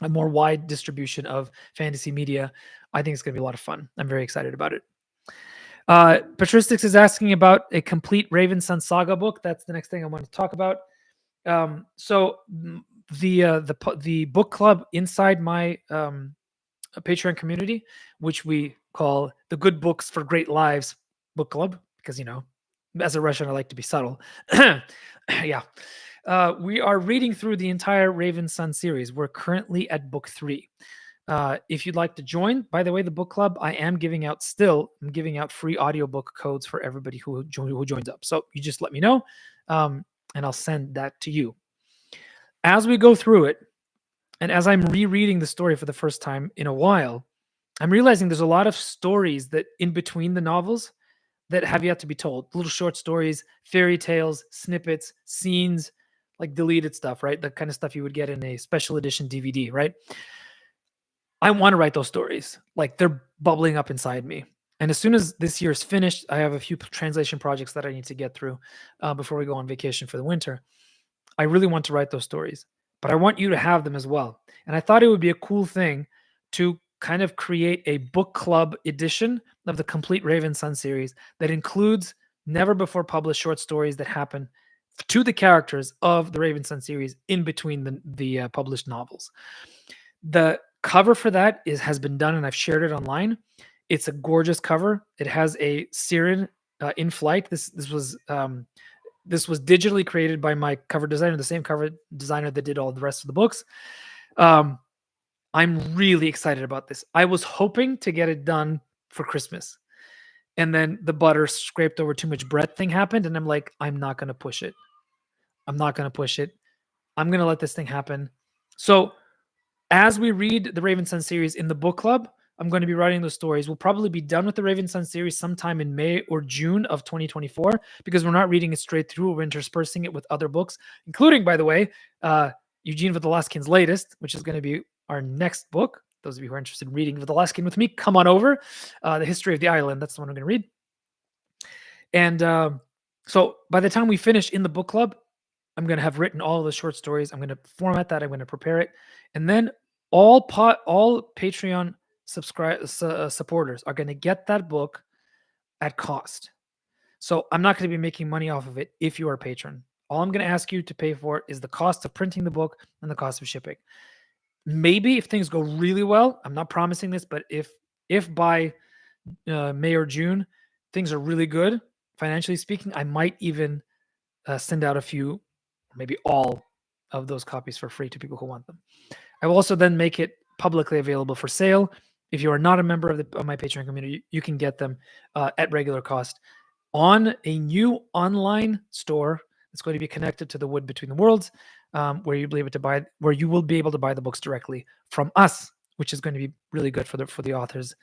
a more wide distribution of fantasy media. I think it's going to be a lot of fun. I'm very excited about it. Patristics is asking about a complete Raven Sun Saga book. That's the next thing I want to talk about. So the book club inside my Patreon community, which we call the Good Books for Great Lives book club, because as a Russian, I like to be subtle. Yeah. We are reading through the entire Raven Sun series. We're currently at book 3. If you'd like to join, by the way, the book club, I'm giving out free audiobook codes for everybody who joins up. So you just let me know, and I'll send that to you. As we go through it, and as I'm rereading the story for the first time in a while, I'm realizing there's a lot of stories that in between the novels that have yet to be told. Little short stories, fairy tales, snippets, scenes, like deleted stuff, right? The kind of stuff you would get in a special edition DVD, right? I want to write those stories. Like they're bubbling up inside me. And as soon as this year is finished, I have a few translation projects that I need to get through before we go on vacation for the winter. I really want to write those stories, but I want you to have them as well. And I thought it would be a cool thing to kind of create a book club edition of the complete Raven Sun series that includes never before published short stories that happen to the characters of the Raven Sun series in between the published novels. The cover for that has been done, and I've shared it online. It's a gorgeous cover. It has a Siren in flight. This was digitally created by my cover designer, the same cover designer that did all the rest of the books. I'm really excited about this. I was hoping to get it done for Christmas, and then the butter scraped over too much bread thing happened, and I'm like, I'm not going to push it. I'm not going to push it. I'm going to let this thing happen. So as we read the Raven Sun series in the book club, I'm going to be writing those stories. We'll probably be done with the Raven Sun series sometime in May or June of 2024, because we're not reading it straight through. We're interspersing it with other books, including, by the way, Eugene Vodolaskin's latest, which is going to be our next book. Those of you who are interested in reading Vodolaskin with me, come on over. The History of the Island, that's the one I'm going to read. And so by the time we finish in the book club, I'm going to have written all of the short stories. I'm going to format that. I'm going to prepare it. And then all Patreon supporters are going to get that book at cost. So I'm not going to be making money off of it if you are a patron. All I'm going to ask you to pay for is the cost of printing the book and the cost of shipping. Maybe if things go really well, I'm not promising this, but if by May or June things are really good, financially speaking, I might even send out a few, or maybe all of those copies for free to people who want them. I will also then make it publicly available for sale. If you are not a member of my Patreon community, you can get them at regular cost on a new online store that's going to be connected to the Wood Between the Worlds, where you will be able to buy the books directly from us, which is going to be really good for the authors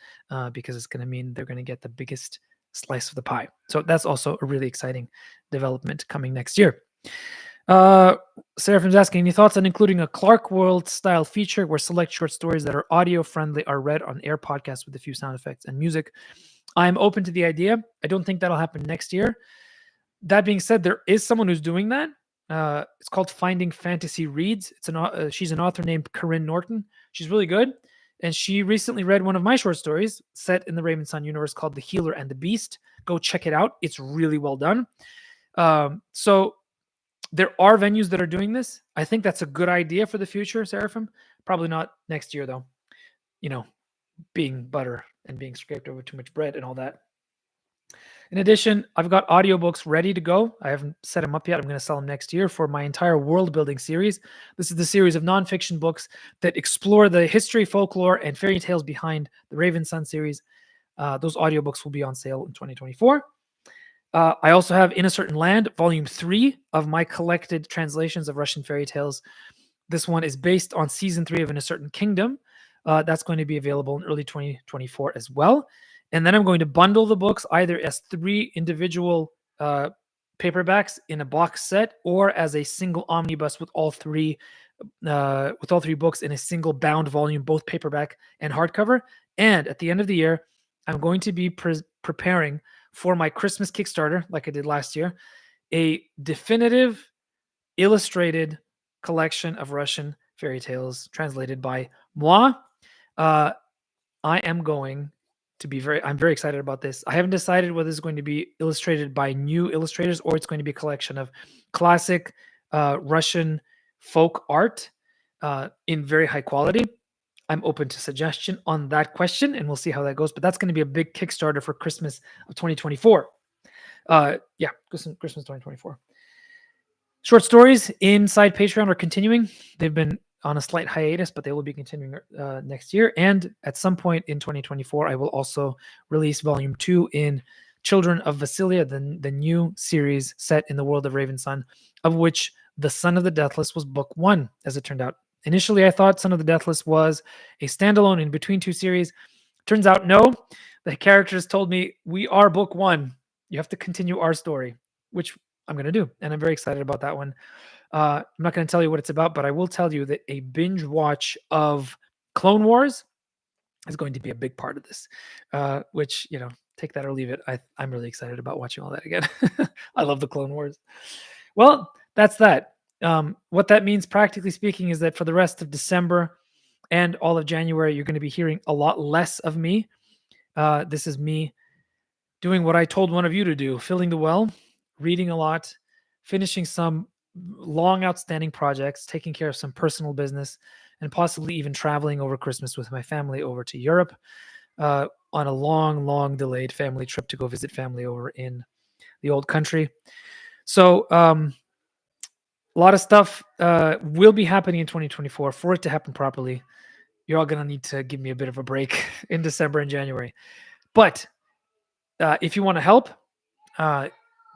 because it's going to mean they're going to get the biggest slice of the pie. So that's also a really exciting development coming next year. Seraphim's asking, any thoughts on including a Clark World style feature where select short stories that are audio friendly are read on air podcasts with a few sound effects and music? I'm open to the idea. I don't think that'll happen next year. That being said, there is someone who's doing that. It's called Finding Fantasy Reads. She's an author named Corinne Norton. She's really good. And she recently read one of my short stories set in the Raven Sun universe called The Healer and the Beast. Go check it out. It's really well done. So there are venues that are doing this. I think that's a good idea for the future, Seraphim. Probably not next year, though. Being butter and being scraped over too much bread and all that. In addition, I've got audiobooks ready to go. I haven't set them up yet. I'm going to sell them next year for my entire world building series. This is the series of nonfiction books that explore the history, folklore, and fairy tales behind the Raven Sun series. Those audiobooks will be on sale in 2024. I also have In a Certain Land, Volume 3 of my collected translations of Russian fairy tales. This one is based on Season 3 of In a Certain Kingdom. That's going to be available in early 2024 as well. And then I'm going to bundle the books either as 3 individual paperbacks in a box set or as a single omnibus with all three books in a single bound volume, both paperback and hardcover. And at the end of the year, I'm going to be preparing for my Christmas Kickstarter, like I did last year, a definitive illustrated collection of Russian fairy tales translated by moi. I am going to be I'm very excited about this. I haven't decided whether it's going to be illustrated by new illustrators or it's going to be a collection of classic Russian folk art in very high quality. I'm open to suggestion on that question, and we'll see how that goes. But that's going to be a big Kickstarter for Christmas of 2024. Christmas 2024. Short stories inside Patreon are continuing. They've been on a slight hiatus, but they will be continuing next year. And at some point in 2024, I will also release Volume 2 in Children of Vasilia, the new series set in the world of Raven Sun, of which The Son of the Deathless was book 1, as it turned out. Initially, I thought Son of the Deathless was a standalone in between 2 series. Turns out, no. The characters told me, we are book 1. You have to continue our story, which I'm going to do. And I'm very excited about that one. I'm not going to tell you what it's about, but I will tell you that a binge watch of Clone Wars is going to be a big part of this, which, take that or leave it. I'm really excited about watching all that again. I love the Clone Wars. Well, that's that. What that means, practically speaking, is that for the rest of December and all of January, you're going to be hearing a lot less of me. This is me doing what I told one of you to do, filling the well, reading a lot, finishing some long outstanding projects, taking care of some personal business, and possibly even traveling over Christmas with my family over to Europe on a long delayed family trip to go visit family over in the old country. So a lot of stuff will be happening in 2024. For it to happen properly, you're all going to need to give me a bit of a break in December and January. But if you want to help,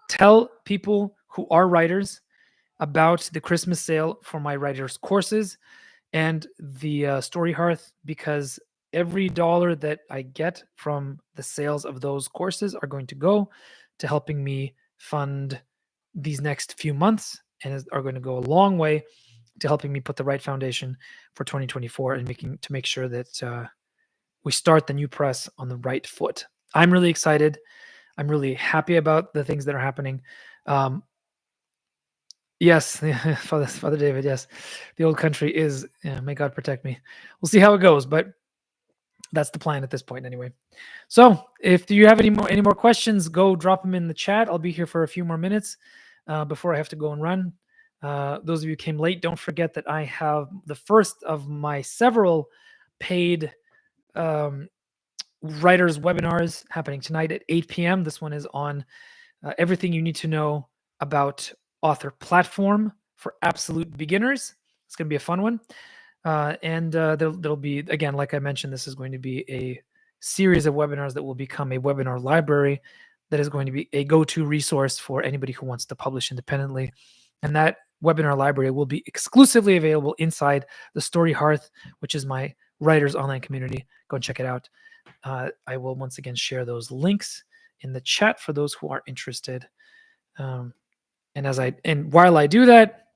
tell people who are writers about the Christmas sale for my writers courses and the Story Hearth, because every dollar that I get from the sales of those courses are going to go to helping me fund these next few months and are going to go a long way to helping me put the right foundation for 2024 and make sure that we start the new press on the right foot. I'm really excited. I'm really happy about the things that are happening. Yes, Father David, yes. The old country is, may God protect me. We'll see how it goes, but that's the plan at this point anyway. So if you have any more questions, go drop them in the chat. I'll be here for a few more minutes before I have to go and run. Those of you who came late, don't forget that I have the first of my several paid writers webinars happening tonight at 8 p.m. This one is on everything you need to know about author platform for absolute beginners. It's going to be a fun one. And there'll be, again, like I mentioned, this is going to be a series of webinars that will become a webinar library that is going to be a go-to resource for anybody who wants to publish independently. And that webinar library will be exclusively available inside the Story Hearth, which is my writers online community. Go and check it out. I will once again share those links in the chat for those who are interested. And while I do that,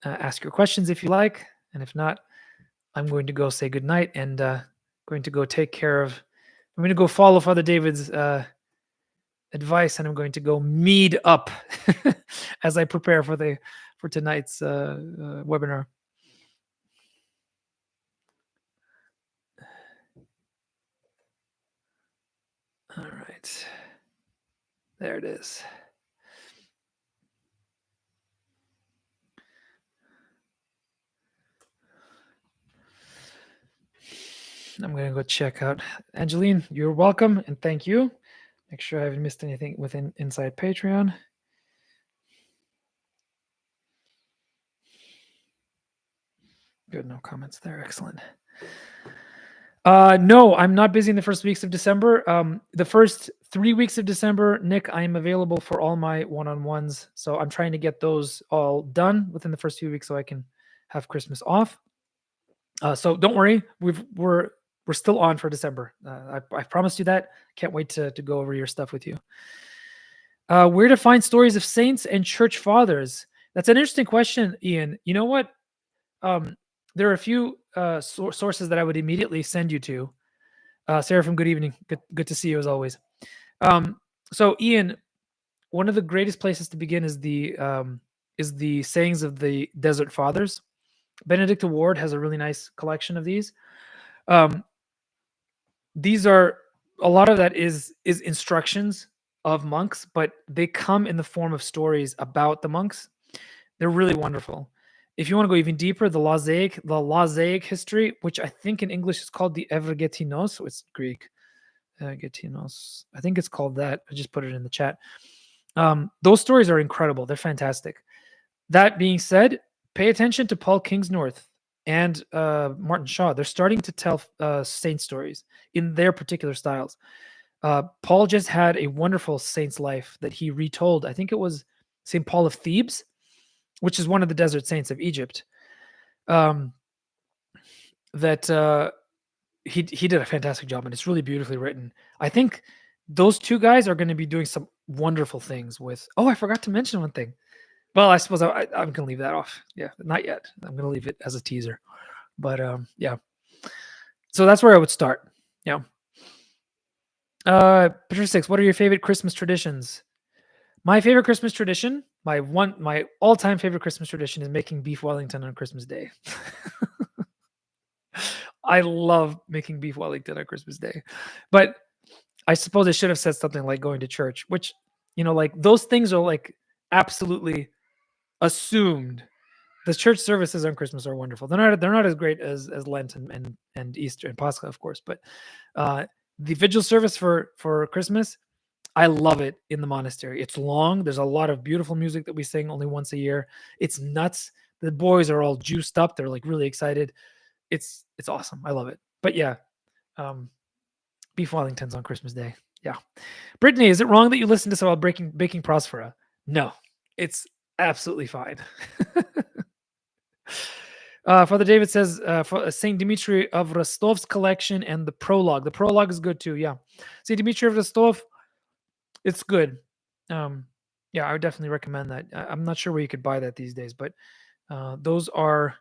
ask your questions if you like, and if not, I'm going to go say goodnight and going to go take care of. I'm going to go follow Father David's advice, and I'm going to go mead up as I prepare for tonight's webinar. All right, there it is. I'm going to go check out Angeline. You're welcome, and thank you Make sure I haven't missed anything within inside Patreon. Good, no comments there. Excellent. No, I'm not busy in the first weeks of December. The first 3 weeks of December, Nick, I am available for all my one-on-ones. So I'm trying to get those all done within the first few weeks so I can have Christmas off. So don't worry, we're still on for December. I promised you that. Can't wait to go over your stuff with you. Where to find stories of saints and church fathers? That's an interesting question, Ian. You know what? There are a few sources that I would immediately send you to. Sarah, from good evening. Good to see you as always. So, Ian, one of the greatest places to begin is the sayings of the Desert Fathers. Benedict Ward has a really nice collection of these. These are a lot of that is instructions of monks, but they come in the form of stories about the monks. They're really wonderful. If you want to go even deeper, the Lazaic history, which I think in English is called the Evergetinos, so it's Greek. Getinos. I think it's called that. I just put it in the chat. Those stories are incredible. They're fantastic. That being said, pay attention to Paul Kingsnorth and Martin Shaw. They're starting to tell saint stories in their particular styles. Paul just had a wonderful saint's life that he retold. I think it was St. Paul of Thebes, which is one of the desert saints of Egypt. He did a fantastic job, and it's really beautifully written. I think those two guys are going to be doing some wonderful things with. Oh, I forgot to mention one thing. Well, I suppose I'm going to leave that off. Yeah, not yet. I'm going to leave it as a teaser. But yeah. So that's where I would start. Yeah. Patricia 6, what are your favorite Christmas traditions? My favorite Christmas tradition, my all-time favorite Christmas tradition is making beef Wellington on Christmas Day. I love making beef Wellington on Christmas Day. But I suppose I should have said something like going to church, which, like those things are like absolutely assumed. The church services on Christmas are wonderful. They're not as great as Lent and Easter and Pascha, of course, but the vigil service for Christmas, I love it in the monastery. It's long. There's a lot of beautiful music that we sing only once a year. It's nuts. The boys are all juiced up. They're like really excited. It's awesome. I love it. But yeah, beef Wellingtons on Christmas Day. Yeah. Brittany, is it wrong that you listen to us about baking Prospera? No, it's absolutely fine. Father David says for Saint Dimitri of Rostov's collection and the prologue. The prologue is good too. Yeah, Saint Dimitri of Rostov, it's good. Yeah, I would definitely recommend that. I'm not sure where you could buy that these days, but those are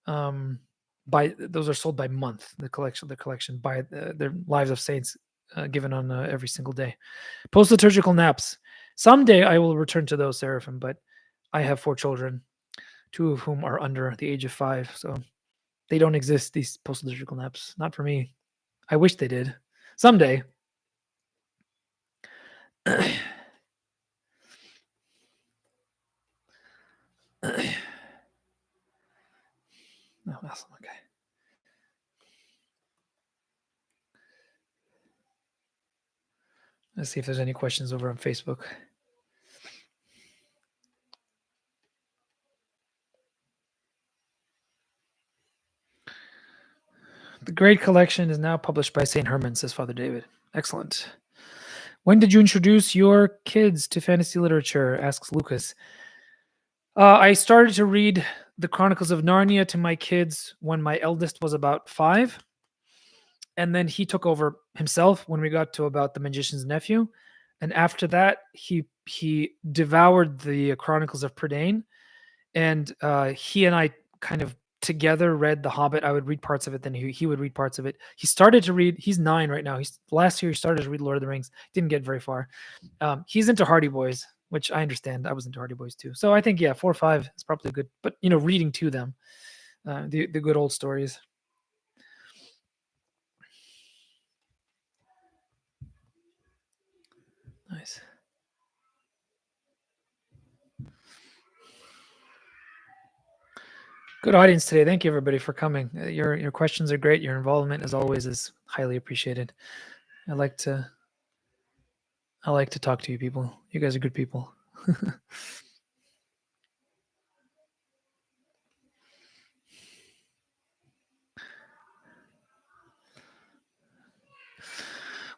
sold by month. The collection by their Lives of Saints given on every single day. Post liturgical naps. Someday I will return to those, Seraphim, but I have 4 children, 2 of whom are under the age of 5, so they don't exist. These post liturgical naps, not for me. I wish they did. Someday. No, awesome. Okay. Let's see if there's any questions over on Facebook. The Great Collection is now published by St. Herman, says Father David. Excellent. When did you introduce your kids to fantasy literature? Asks Lucas. I started to read the Chronicles of Narnia to my kids when my eldest was about 5. And then he took over himself when we got to about The Magician's Nephew. And after that, he devoured the Chronicles of Prydain. And he and I kind of together read The Hobbit. I would read parts of it, then he would read parts of it. He started to read. He's 9 right now. Last year he started to read Lord of the Rings. Didn't get very far. He's into Hardy Boys, which I understand. I was into Hardy Boys too. So I think 4 or 5 is probably good. But reading to them, the good old stories. Nice. Good audience today. Thank you, everybody, for coming. Your questions are great. Your involvement, as always, is highly appreciated. I like to I like to talk to you people. You guys are good people.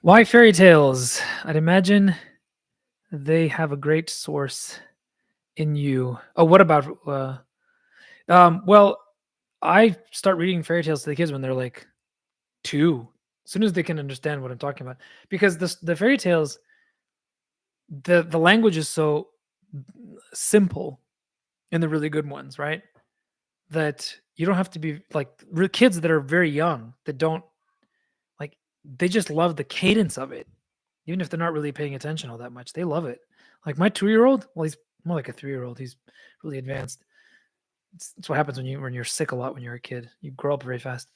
Why fairy tales? I'd imagine they have a great source in you. Oh, what about well, I start reading fairy tales to the kids when they're like 2, as soon as they can understand what I'm talking about. Because the fairy tales, the language is so simple in the really good ones, right? That you don't have to be like kids that are very young that don't like they just love the cadence of it. Even if they're not really paying attention all that much, they love it. Like my 2-year-old, well, he's more like a 3-year-old. He's really advanced. It's what happens when you're sick a lot when you're a kid. You grow up very fast.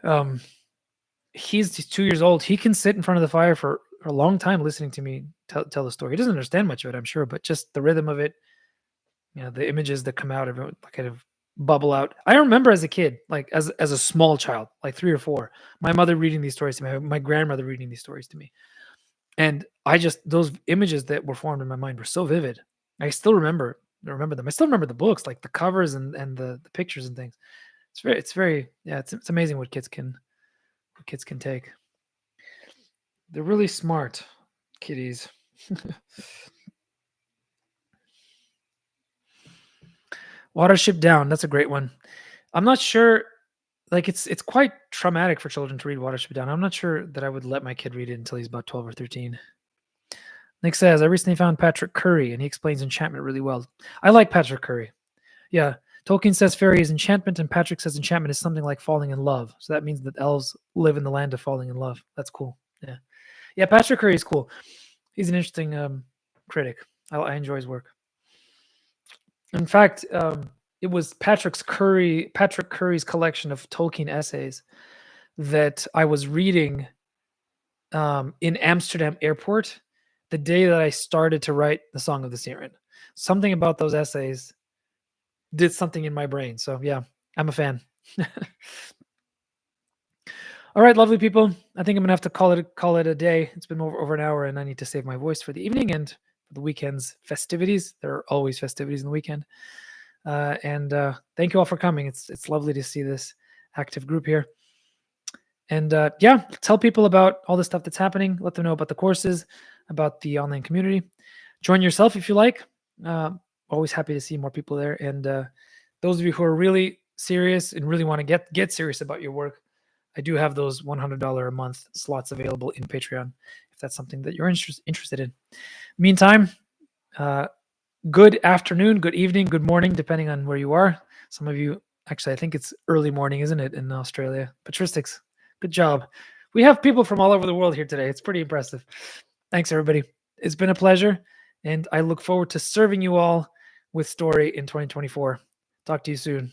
Um, he's 2 years old. He can sit in front of the fire for a long time listening to me tell the story. He doesn't understand much of it, I'm sure, but just the rhythm of it, the images that come out of it kind of bubble out. I remember as a kid, like as a small child, like 3 or 4, my mother reading these stories to me, my grandmother reading these stories to me. And I just those images that were formed in my mind were so vivid. I still remember them. I still remember the books, like the covers and the pictures and things. It's very yeah, it's amazing what kids can take. They're really smart kitties. Watership Down, that's a great one. I'm not sure like it's quite traumatic for children to read Watership Down. I'm not sure that I would let my kid read it until he's about 12 or 13. Nick says, I recently found Patrick Curry and he explains enchantment really well. I like Patrick Curry. Yeah. Tolkien says fairy is enchantment, and Patrick says enchantment is something like falling in love. So that means that elves live in the land of falling in love. That's cool. Yeah. Yeah, Patrick Curry is cool. He's an interesting critic. I enjoy his work. In fact, it was Patrick Curry's collection of Tolkien essays that I was reading in Amsterdam airport the day that I started to write the Song of the Siren. Something about those essays did something in my brain. So yeah, I'm a fan. All right, lovely people. I think I'm gonna have to call it a day. It's been over an hour, and I need to save my voice for the evening and for the weekend's festivities. There are always festivities in the weekend. And thank you all for coming. It's lovely to see this active group here. And yeah, tell people about all the stuff that's happening. Let them know about the courses, about the online community. Join yourself if you like. Always happy to see more people there. And those of you who are really serious and really want to get serious about your work, I do have those $100 a month slots available in Patreon if that's something that you're interested in. Meantime, good afternoon, good evening, good morning, depending on where you are. Some of you, actually, I think it's early morning, isn't it, in Australia? Patristics, good job. We have people from all over the world here today. It's pretty impressive. Thanks, everybody. It's been a pleasure, and I look forward to serving you all with story in 2024. Talk to you soon.